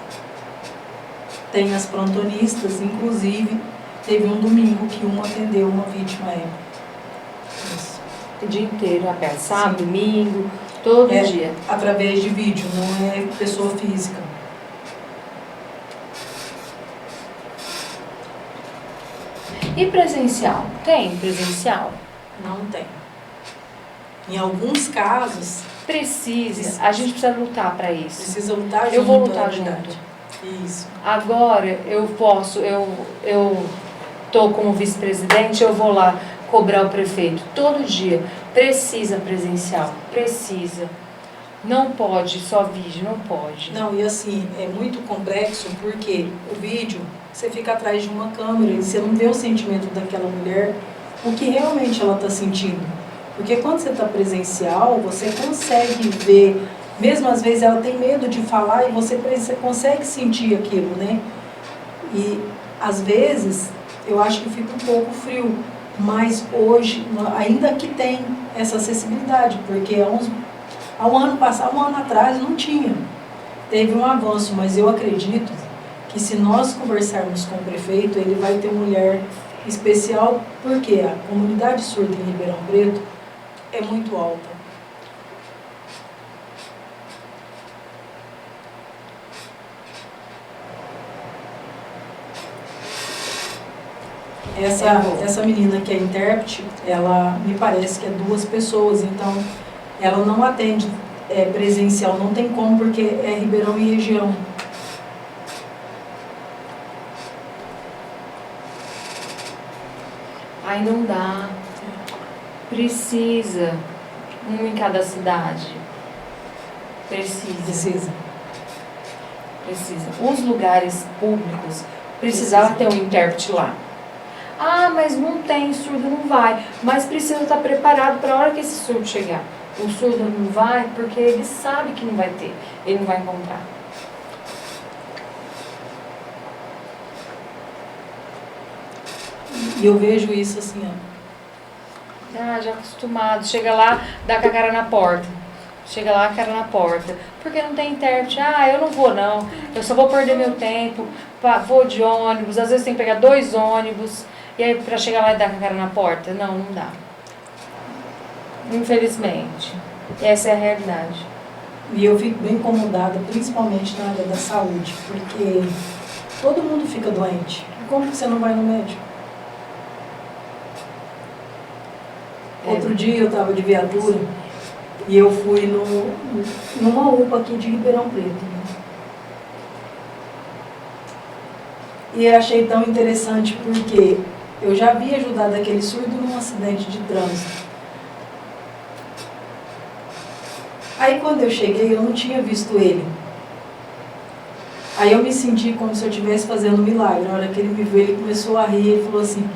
tem as plantonistas, inclusive teve um domingo que uma atendeu uma vítima. Isso. O dia inteiro, aberto, sábado, domingo, todo dia. Através de vídeo, não é pessoa física. E presencial? Tem presencial? Não tem. Em alguns casos... Precisa. A gente precisa lutar para isso. Precisa lutar junto. Eu vou lutar junto. Isso. Agora eu posso, eu tô como vice-presidente, eu vou lá cobrar o prefeito todo dia. Precisa presencial, precisa. Não pode, só vídeo, não pode. Não, e assim, é muito complexo porque o vídeo, você fica atrás de uma câmera e você não vê o sentimento daquela mulher, o que realmente ela está sentindo. Porque quando você está presencial, você consegue ver, mesmo às vezes ela tem medo de falar e você consegue sentir aquilo, né? E, às vezes, eu acho que fica um pouco frio, mas hoje, ainda que tem essa acessibilidade, porque há um ano atrás não tinha. Teve um avanço, mas eu acredito que se nós conversarmos com o prefeito, ele vai ter um olhar especial, porque a comunidade surda em Ribeirão Preto é muito alta. Essa menina que é intérprete, ela me parece que é 2 pessoas, então ela não atende presencial, não tem como, porque é Ribeirão e região. Aí não dá. Precisa. Um em cada cidade. Precisa. Os lugares públicos precisava ter um intérprete lá. Ah, mas não tem, surdo não vai. Mas precisa estar preparado para a hora que esse surdo chegar. O surdo não vai porque ele sabe que não vai ter. Ele não vai encontrar. E eu vejo isso assim, ó. Ah, já acostumado. Chega lá, dá com a cara na porta. Chega lá, cara na porta. Porque não tem intérprete. Ah, eu não vou não. Eu só vou perder meu tempo. Vou de ônibus. Às vezes tem que pegar 2 ônibus. E aí pra chegar lá e dar com a cara na porta? Não, não dá. Infelizmente. Essa é a realidade. E eu fico bem incomodada, principalmente na área da saúde, porque todo mundo fica doente. Como que você não vai no médico? Outro dia eu estava de viatura e eu fui numa UPA aqui de Ribeirão Preto. Né? E eu achei tão interessante porque eu já havia ajudado aquele surdo num acidente de trânsito. Aí quando eu cheguei, eu não tinha visto ele. Aí eu me senti como se eu estivesse fazendo um milagre. Na hora que ele me viu, ele começou a rir e falou assim,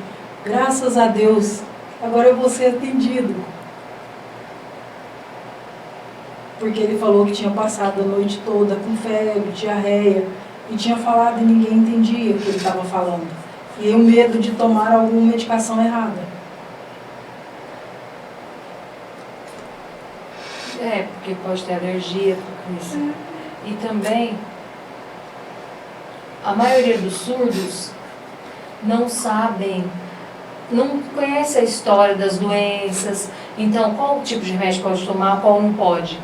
graças a Deus, agora eu vou ser atendido. Porque ele falou que tinha passado a noite toda com febre, diarreia, e tinha falado e ninguém entendia o que ele estava falando. E o medo de tomar alguma medicação errada. Porque pode ter alergia, por isso. E também, a maioria dos surdos não sabem, não conhece a história das doenças, então qual tipo de remédio pode tomar, qual não pode.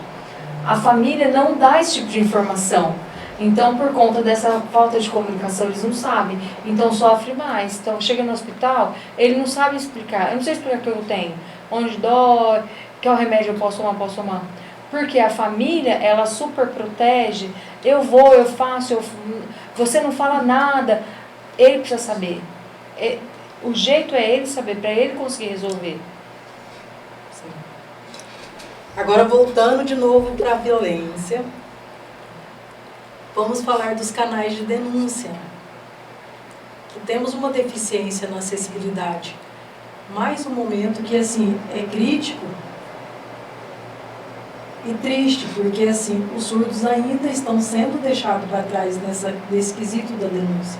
A família não dá esse tipo de informação, então por conta dessa falta de comunicação eles não sabem, então sofre mais. Então chega no hospital, ele não sabe explicar, eu não sei explicar o que eu tenho, onde dói, qual remédio eu posso tomar. Porque a família, ela super protege, eu vou, eu faço, você não fala nada, ele precisa saber. O jeito é ele saber, para ele conseguir resolver. Sim. Agora voltando de novo para a violência, vamos falar dos canais de denúncia. Que temos uma deficiência na acessibilidade. Mais um momento que assim é crítico e triste, porque assim os surdos ainda estão sendo deixados para trás nesse quesito da denúncia.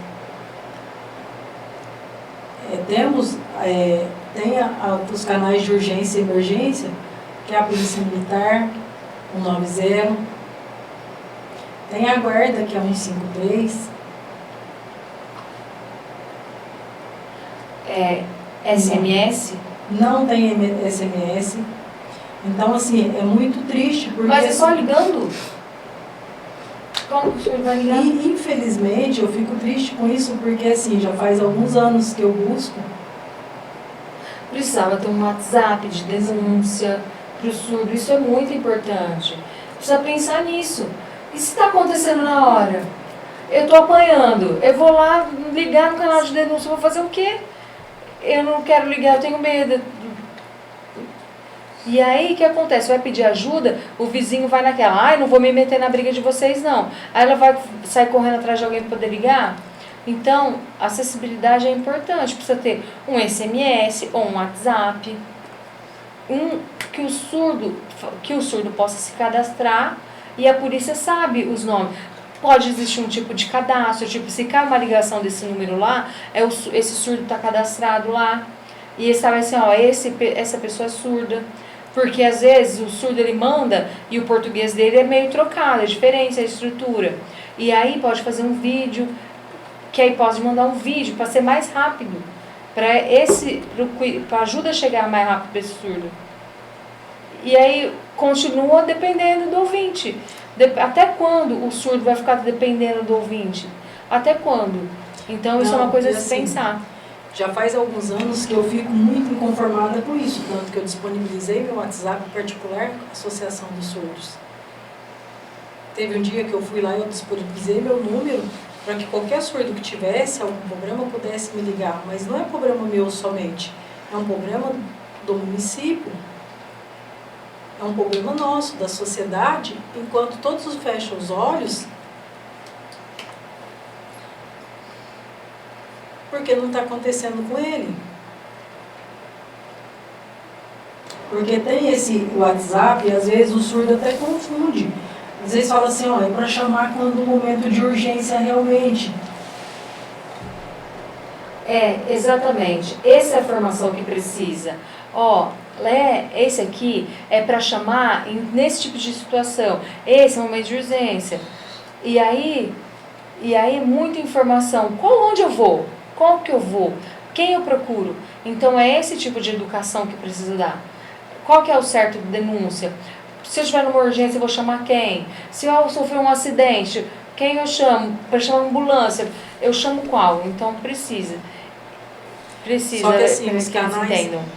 Tem os canais de urgência e emergência, que é a Polícia Militar, 190, tem a Guarda, que é 153. SMS? Não tem SMS. Então, assim, é muito triste, porque... Mas é só ligando? Como que o senhor vai ligar? E, infelizmente, eu fico triste com isso, porque, assim, já faz alguns anos que eu busco. Precisava ter um WhatsApp de denúncia para o surdo, isso é muito importante. Precisa pensar nisso. E se está acontecendo na hora? Eu estou apanhando, eu vou lá ligar no canal de denúncia, vou fazer o quê? Eu não quero ligar, eu tenho medo. E aí, o que acontece? Vai pedir ajuda, o vizinho vai naquela, não vou me meter na briga de vocês, não. Aí ela vai sair correndo atrás de alguém para poder ligar. Então, a acessibilidade é importante. Precisa ter um SMS ou um WhatsApp, que o surdo possa se cadastrar e a polícia sabe os nomes. Pode existir um tipo de cadastro, tipo, se cai uma ligação desse número lá, esse surdo está cadastrado lá, e ele sabe assim, ó, essa pessoa é surda, porque às vezes o surdo ele manda e o português dele é meio trocado, é diferente a estrutura, e aí pode fazer um vídeo, que aí pode mandar um vídeo para ser mais rápido, para ajuda a chegar mais rápido para esse surdo. E aí continua dependendo do ouvinte. Até quando o surdo vai ficar dependendo do ouvinte? Até quando? Então isso é uma coisa a se pensar. Já faz alguns anos que eu fico muito inconformada com isso, tanto que eu disponibilizei meu WhatsApp particular com a Associação dos Surdos. Teve um dia que eu fui lá e eu disponibilizei meu número para que qualquer surdo que tivesse algum problema pudesse me ligar, mas não é problema meu somente, é um problema do município. É um problema nosso, da sociedade, enquanto todos fecham os olhos, porque não está acontecendo com ele. Porque tem esse WhatsApp, e às vezes o surdo até confunde. Às vezes fala assim, ó, é para chamar quando o momento de urgência realmente. Exatamente. Essa é a formação que precisa. Ó, esse aqui é para chamar nesse tipo de situação. Esse é um momento de urgência. E aí muita informação. Onde eu vou? Qual que eu vou? Quem eu procuro? Então é esse tipo de educação que precisa dar. Qual que é o certo de denúncia? Se eu estiver numa urgência, eu vou chamar quem? Se eu sofrer um acidente, quem eu chamo? Para chamar uma ambulância, eu chamo qual? Então precisa. Só que assim,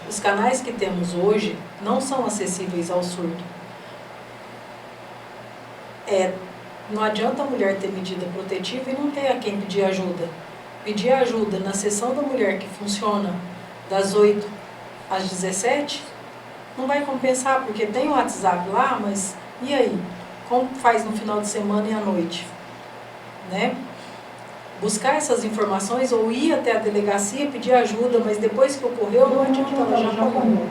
os canais que temos hoje não são acessíveis ao surdo. Não adianta a mulher ter medida protetiva e não ter a quem pedir ajuda. Pedir ajuda na sessão da mulher que funciona das 8 às 17, não vai compensar, porque tem o WhatsApp lá, mas e aí? Como faz no final de semana e à noite? Né? Buscar essas informações ou ir até a delegacia pedir ajuda, mas depois que ocorreu, não adianta, ela já pagou.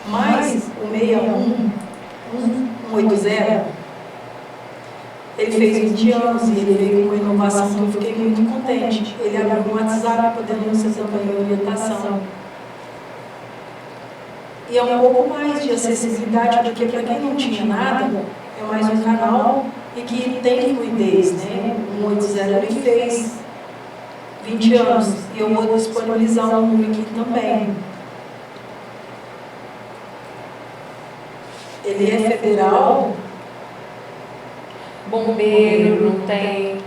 Mas o 61, 180, ele fez 20 anos e ele veio com uma inovação que eu fiquei muito contente. Ele abriu um WhatsApp para denúncia também e orientação. E é um pouco mais de acessibilidade, porque para quem não tinha nada, é mais um canal e que tem fluidez, né? O 180 ele fez 20 anos e eu vou disponibilizar um número aqui também. Ele é federal. Bombeiro não tem.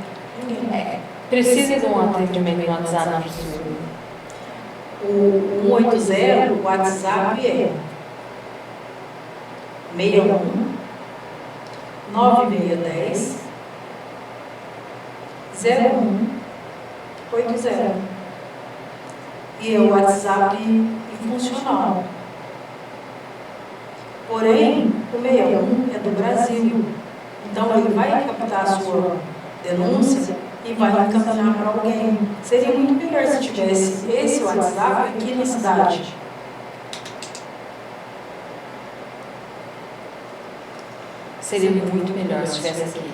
Precisa de um atendimento no WhatsApp. O 180, o WhatsApp é 61 9610 01 80. E é o WhatsApp funcional. Porém, o 61 é do Brasil. Então, ele vai captar a sua denúncia e vai encaminhar para alguém. Seria muito melhor se tivesse esse WhatsApp aqui na cidade. Seria muito melhor se tivesse aqui.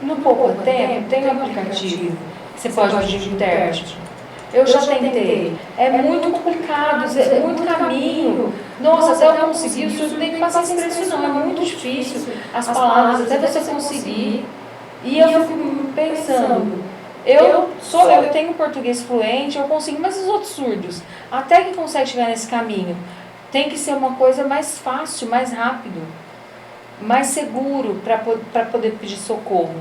No pouco tempo, tem um aplicativo que você pode pedir de intérprete. Eu já tentei. É muito complicado, é muito caminho. Nossa, até eu conseguir, o senhor tem que passar sem preço, não. É muito difícil as palavras, até você conseguir. E eu fico pensando, eu tenho português fluente, eu consigo, mas os outros surdos, até que consegue chegar nesse caminho, tem que ser uma coisa mais fácil, mais rápido, mais seguro para poder pedir socorro.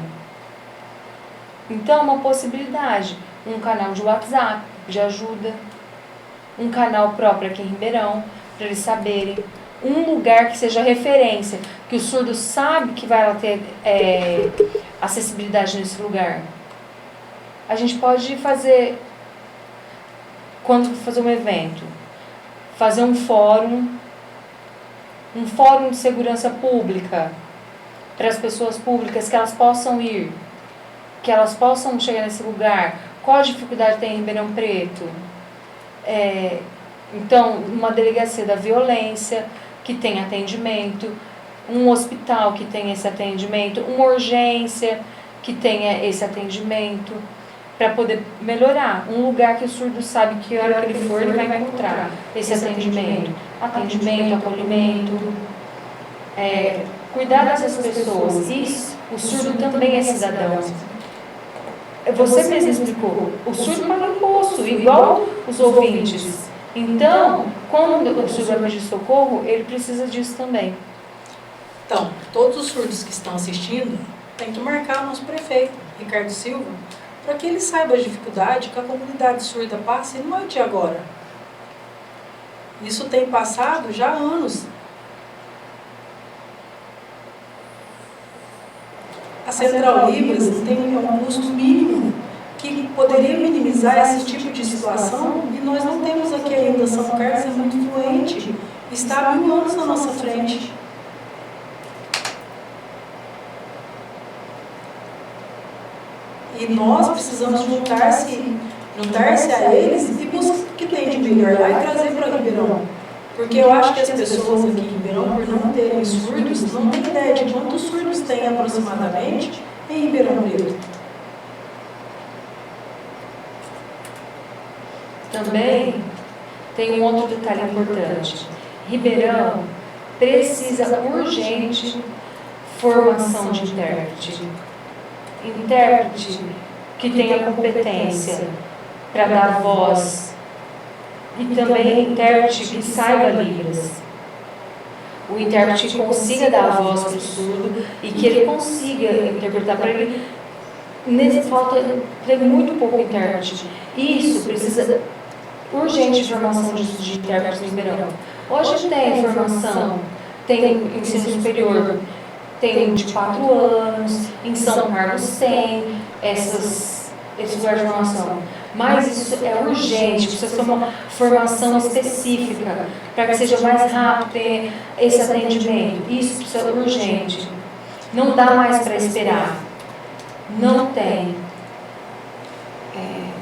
Então, uma possibilidade, um canal de WhatsApp de ajuda, um canal próprio aqui em Ribeirão, para eles saberem, um lugar que seja referência, que o surdo sabe que vai ter acessibilidade nesse lugar. A gente pode fazer, quando fazer um evento, fazer um fórum de segurança pública, para as pessoas públicas, que elas possam ir, que elas possam chegar nesse lugar. Qual a dificuldade tem em Ribeirão Preto? Então, uma delegacia da violência, que tem atendimento, um hospital que tem esse atendimento, uma urgência que tenha esse atendimento, para poder melhorar. Um lugar que o surdo sabe que a hora que ele for, ele vai encontrar esse atendimento. Atendimento, acolhimento, cuidar dessas pessoas. Isso, o surdo também é cidadão. Você mesmo explicou, o surdo paga imposto, igual os ouvintes. Então, quando o surdo vai pedir socorro, ele precisa disso também. Então, todos os surdos que estão assistindo, tem que marcar o nosso prefeito, Ricardo Silva, para que ele saiba a dificuldade que a comunidade surda passa, e não é de agora. Isso tem passado já há anos. A Central Libras tem um custo mínimo que poderia minimizar esse tipo de situação, e nós não temos aqui ainda. São Carlos é muito fluente, está há 1000 anos na nossa frente. E nós precisamos juntar-se a eles e buscar o que tem de melhor lá e trazer para Ribeirão. Porque eu acho que as pessoas aqui em Ribeirão, por não terem surdos, não têm ideia de quantos surdos tem aproximadamente em Ribeirão Preto. Também tem um outro detalhe importante. Ribeirão precisa urgente formação de intérprete. Intérprete que tenha competência para dar voz, e também intérprete que saiba Libras. O intérprete que consiga dar voz para o surdo e que ele consiga interpretar para ele. Falta muito pouco intérprete. Isso precisa urgente formação de intérpretes no Ribeirão. Hoje tem formação, tem ensino superior, tem de 4 anos, em São Carlos tem esse lugar de formação. Mas isso é urgente, precisa ser uma formação específica, para que seja mais rápido esse atendimento. Isso precisa ser urgente. Não dá mais para esperar. Não tem.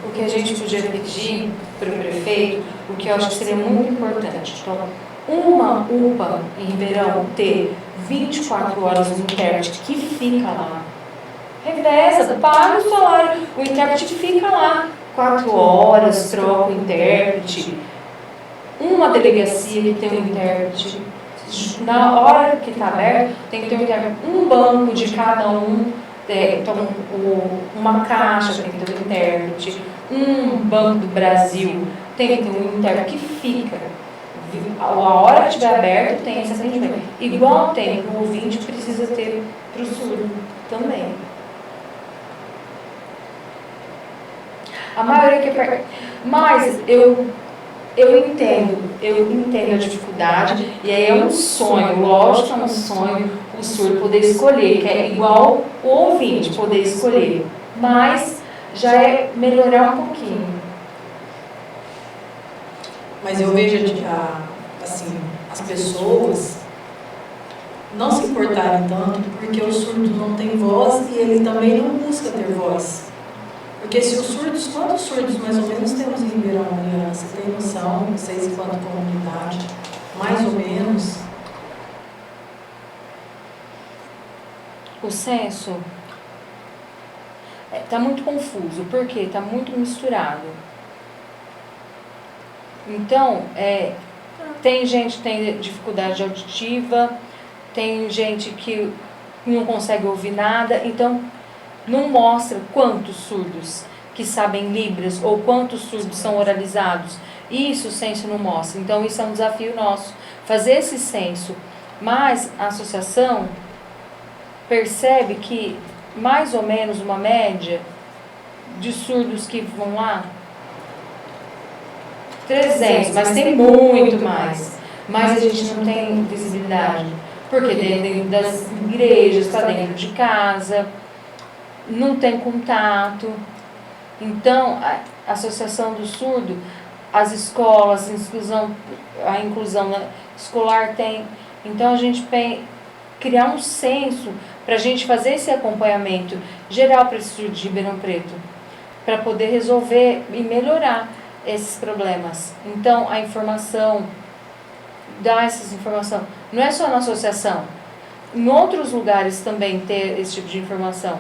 O que a gente podia pedir para o prefeito, o que eu acho que seria muito importante. Então, uma UPA em Ribeirão ter 24 horas um intérprete que fica lá. Reveza, paga o salário, o intérprete fica lá 4 horas, troca o intérprete. Uma delegacia que tem um intérprete. Na hora que está aberto, tem que ter um intérprete. Um banco de cada um, então uma caixa tem que ter um intérprete. Um banco do Brasil tem que ter um intérprete que fica. A hora que estiver aberto tem esse atendimento. Igual tem para o ouvinte, precisa ter para o surdo também. A maioria que mas eu entendo a dificuldade, e aí é um sonho, lógico que é um sonho o surdo poder escolher, que é igual o ouvinte poder escolher, mas já é melhorar um pouquinho. Mas eu vejo assim, as pessoas não se importarem tanto porque o surdo não tem voz e ele também não busca ter voz. Porque se os surdos, quantos surdos mais ou menos temos em Ribeirão, Mariana? Você tem noção, vocês enquanto comunidade, mais ou menos? O censo está muito confuso, porque está muito misturado. Então, tem gente que tem dificuldade auditiva, tem gente que não consegue ouvir nada, então não mostra quantos surdos que sabem Libras ou quantos surdos são oralizados. Isso o censo não mostra. Então isso é um desafio nosso, fazer esse censo. Mas a associação percebe que mais ou menos uma média de surdos que vão lá, 300, mas tem muito mais. Mas a gente não tem visibilidade, porque dentro das igrejas, está dentro de casa, não tem contato. Então, a Associação do Surdo, as escolas, a inclusão escolar tem. Então, a gente tem criar um censo para a gente fazer esse acompanhamento geral para esse surdo de Ribeirão Preto, para poder resolver e melhorar esses problemas. Então, a informação dar essas informações. Não é só na associação. Em outros lugares também ter esse tipo de informação.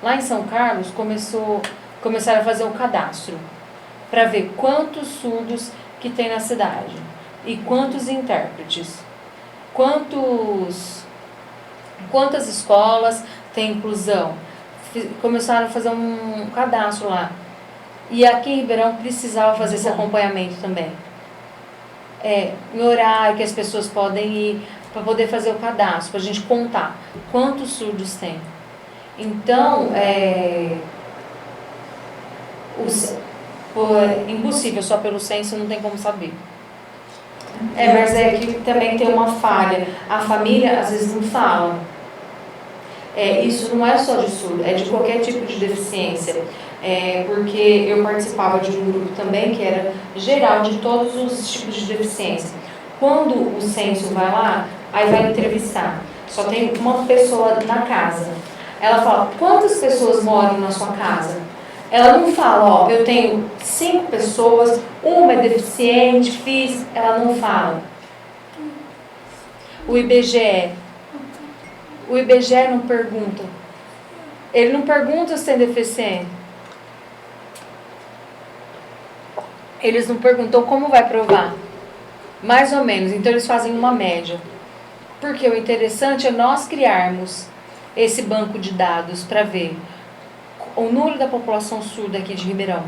Lá em São Carlos começaram a fazer o cadastro para ver quantos surdos que tem na cidade e quantos intérpretes, quantas escolas tem inclusão. Começaram a fazer um cadastro lá. E aqui em Ribeirão precisava fazer esse acompanhamento também. Em horário que as pessoas podem ir para poder fazer o cadastro, para a gente contar quantos surdos tem. Então, impossível, só pelo censo não tem como saber. Mas é que também tem uma falha. A família às vezes não fala. Isso não é só de surdo, é de qualquer tipo de deficiência. Porque eu participava de um grupo também que era geral de todos os tipos de deficiência. Quando o censo vai lá, aí vai entrevistar. Só tem uma pessoa na casa. Ela fala, quantas pessoas moram na sua casa? Ela não fala, eu tenho 5 pessoas, uma é deficiente, física. Ela não fala. O IBGE não pergunta. Ele não pergunta se tem deficiente. Eles não perguntam como vai provar. Mais ou menos. Então eles fazem uma média. Porque o interessante é nós criarmos esse banco de dados para ver o número da população surda aqui de Ribeirão.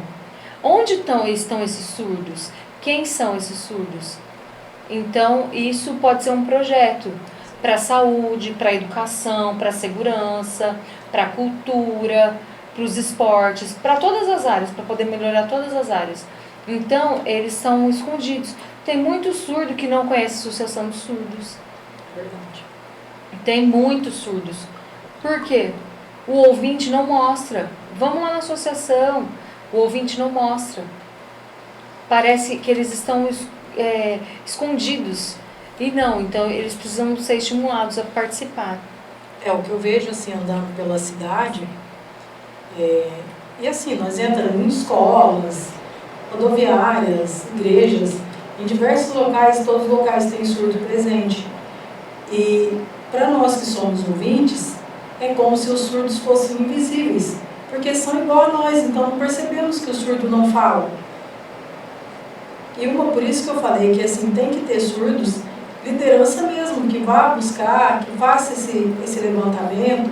Onde estão esses surdos? Quem são esses surdos? Então, isso pode ser um projeto para a saúde, para a educação, para a segurança, para a cultura, para os esportes, para todas as áreas, para poder melhorar todas as áreas. Então, eles são escondidos. Tem muito surdo que não conhece a Associação dos Surdos. Verdade. Tem muitos surdos. Por quê? O ouvinte não mostra. Vamos lá na associação. O ouvinte não mostra. Parece que eles estão escondidos. E não, então eles precisam ser estimulados a participar. O que eu vejo assim, andando pela cidade, e assim, nós entramos em escolas, rodoviárias, igrejas, em diversos locais, todos os locais têm surdo presente. E para nós que somos ouvintes, é como se os surdos fossem invisíveis, porque são igual a nós, então não percebemos que o surdo não fala. E por isso que eu falei que assim, tem que ter surdos, liderança mesmo, que vá buscar, que faça esse levantamento,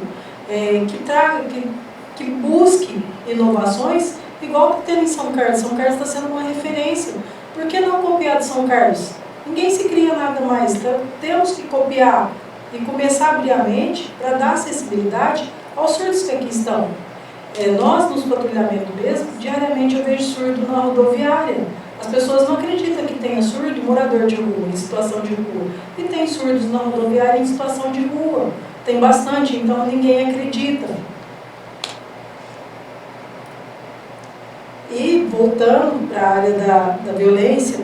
que busque inovações, igual que tem em São Carlos. São Carlos está sendo uma referência. Por que não copiar de São Carlos? Ninguém se cria nada mais, então temos que copiar e começar a abrir a mente para dar acessibilidade aos surdos que aqui estão. Nós, nos patrulhamentos mesmo, diariamente eu vejo surdo na rodoviária. As pessoas não acreditam que tenha surdo morador de rua, em situação de rua. E tem surdos na rodoviária em situação de rua. Tem bastante, então ninguém acredita. E voltando para a área da violência,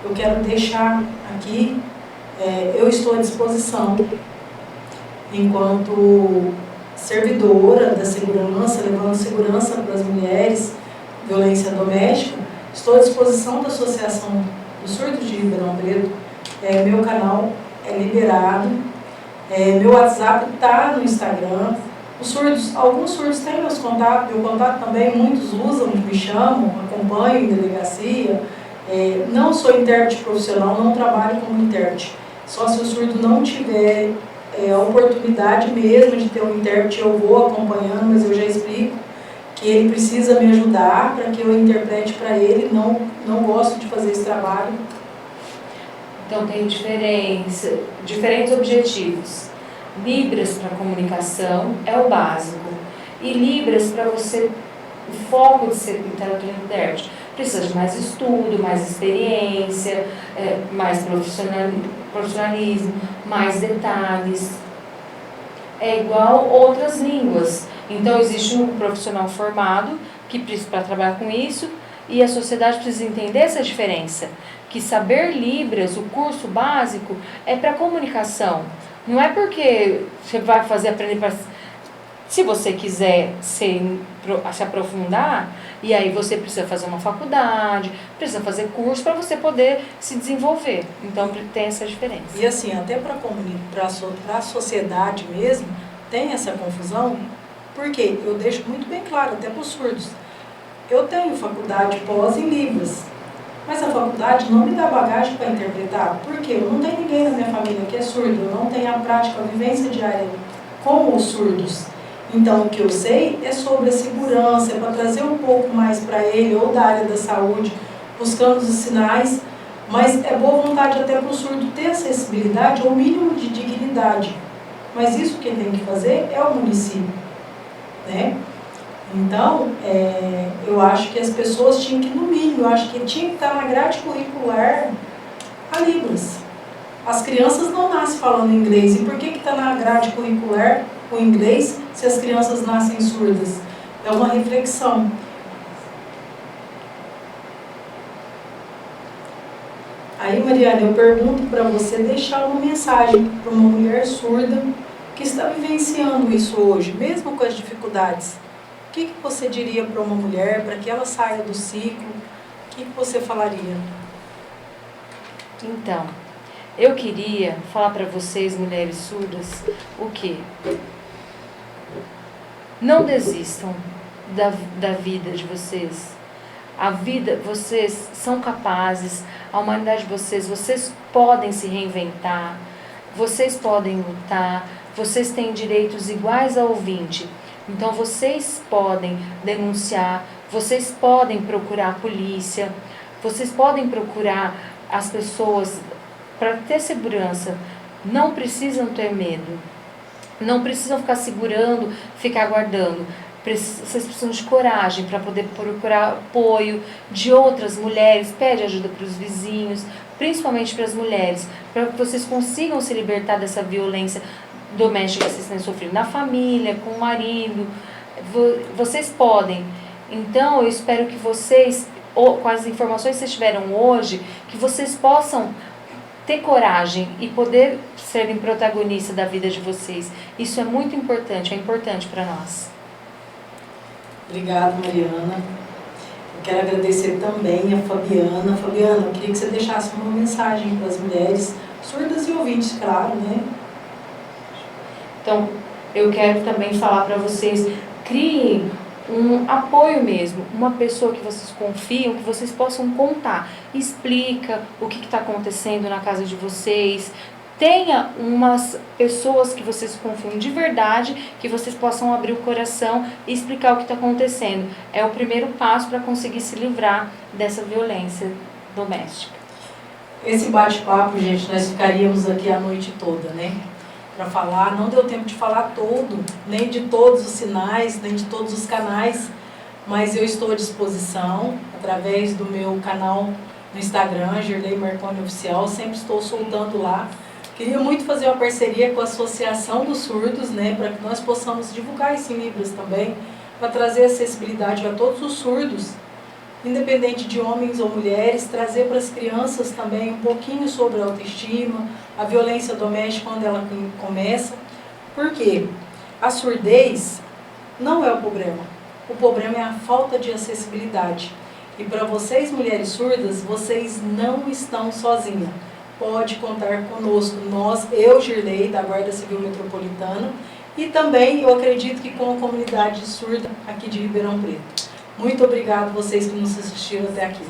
eu quero deixar aqui, eu estou à disposição, enquanto servidora da segurança, levando segurança para as mulheres, violência doméstica, estou à disposição da Associação dos Surdos de Ribeirão Preto. Meu canal é liberado, meu WhatsApp está no Instagram. Os surdos, alguns surdos têm meus contatos, meu contato também, muitos usam, me chamam, acompanham em delegacia. Não sou intérprete profissional, não trabalho como intérprete. Só se o surdo não tiver a oportunidade mesmo de ter um intérprete, eu vou acompanhando, mas eu já explico que ele precisa me ajudar para que eu interprete para ele. Não gosto de fazer esse trabalho. Então tem diferentes objetivos. Libras para comunicação é o básico. E Libras para você, o foco de ser literatura e intérprete. Precisa de mais estudo, mais experiência, mais profissionalismo, mais detalhes. É igual outras línguas. Então existe um profissional formado que precisa para trabalhar com isso, e a sociedade precisa entender essa diferença. Que saber Libras, o curso básico, é para comunicação. Não é porque você vai aprender para... Se você quiser ser se aprofundar, e aí você precisa fazer uma faculdade, precisa fazer curso para você poder se desenvolver. Então tem essa diferença. E assim, até para a sociedade mesmo, tem essa confusão, porque eu deixo muito bem claro, até para os surdos. Eu tenho faculdade pós em Libras, mas a faculdade não me dá bagagem para interpretar, porque eu não tenho ninguém na minha família que é surdo, eu não tenho a prática, a vivência diária com os surdos. Então, o que eu sei é sobre a segurança, é para trazer um pouco mais para ele, ou da área da saúde, buscando os sinais, mas é boa vontade até para o surdo ter acessibilidade ou mínimo de dignidade. Mas isso quem tem que fazer é o município, né? Então, eu acho que as pessoas tinham que, no mínimo, eu acho que tinha que estar na grade curricular a Libras. As crianças não nascem falando inglês, e por que está na grade curricular o inglês se as crianças nascem surdas? É uma reflexão. Aí, Mariana, eu pergunto para você deixar uma mensagem para uma mulher surda que está vivenciando isso hoje, mesmo com as dificuldades. O que você diria para uma mulher, para que ela saia do ciclo? O que você falaria? Então, eu queria falar para vocês, mulheres surdas, o quê? Não desistam da vida de vocês. A vida, vocês são capazes, a humanidade de vocês podem se reinventar, vocês podem lutar, vocês têm direitos iguais ao ouvinte. Então vocês podem denunciar, vocês podem procurar a polícia, vocês podem procurar as pessoas para ter segurança. Não precisam ter medo, não precisam ficar segurando, ficar aguardando. Vocês precisam de coragem para poder procurar apoio de outras mulheres, pede ajuda para os vizinhos, principalmente para as mulheres, para que vocês consigam se libertar dessa violência doméstica que vocês têm sofrido na família, com o marido. Vocês podem. Então, eu espero que vocês, com as informações que vocês tiveram hoje, que vocês possam ter coragem e poder serem protagonistas da vida de vocês. Isso é muito importante, é importante para nós. Obrigada, Mariana. Eu quero agradecer também a Fabiana. Fabiana, eu queria que você deixasse uma mensagem para as mulheres, surdas e ouvintes, claro, né? Então, eu quero também falar para vocês, criem um apoio mesmo, uma pessoa que vocês confiam, que vocês possam contar. Explica o que está acontecendo na casa de vocês. Tenha umas pessoas que vocês confiam de verdade, que vocês possam abrir o coração e explicar o que está acontecendo. É o primeiro passo para conseguir se livrar dessa violência doméstica. Esse bate-papo, gente, nós ficaríamos aqui a noite toda, né? Para falar, não deu tempo de falar todo, nem de todos os sinais, nem de todos os canais, mas eu estou à disposição, através do meu canal no Instagram, Girlei Marconi Oficial, sempre estou soltando lá. Queria muito fazer uma parceria com a Associação dos Surdos, né, para que nós possamos divulgar isso em Libras também, para trazer acessibilidade a todos os surdos, independente de homens ou mulheres, trazer para as crianças também um pouquinho sobre a autoestima, a violência doméstica quando ela começa. Por quê? A surdez não é o problema é a falta de acessibilidade. E para vocês, mulheres surdas, vocês não estão sozinhas. Pode contar conosco, eu, Girlei, da Guarda Civil Metropolitana, e também eu acredito que com a comunidade surda aqui de Ribeirão Preto. Muito obrigado vocês que nos assistiram até aqui.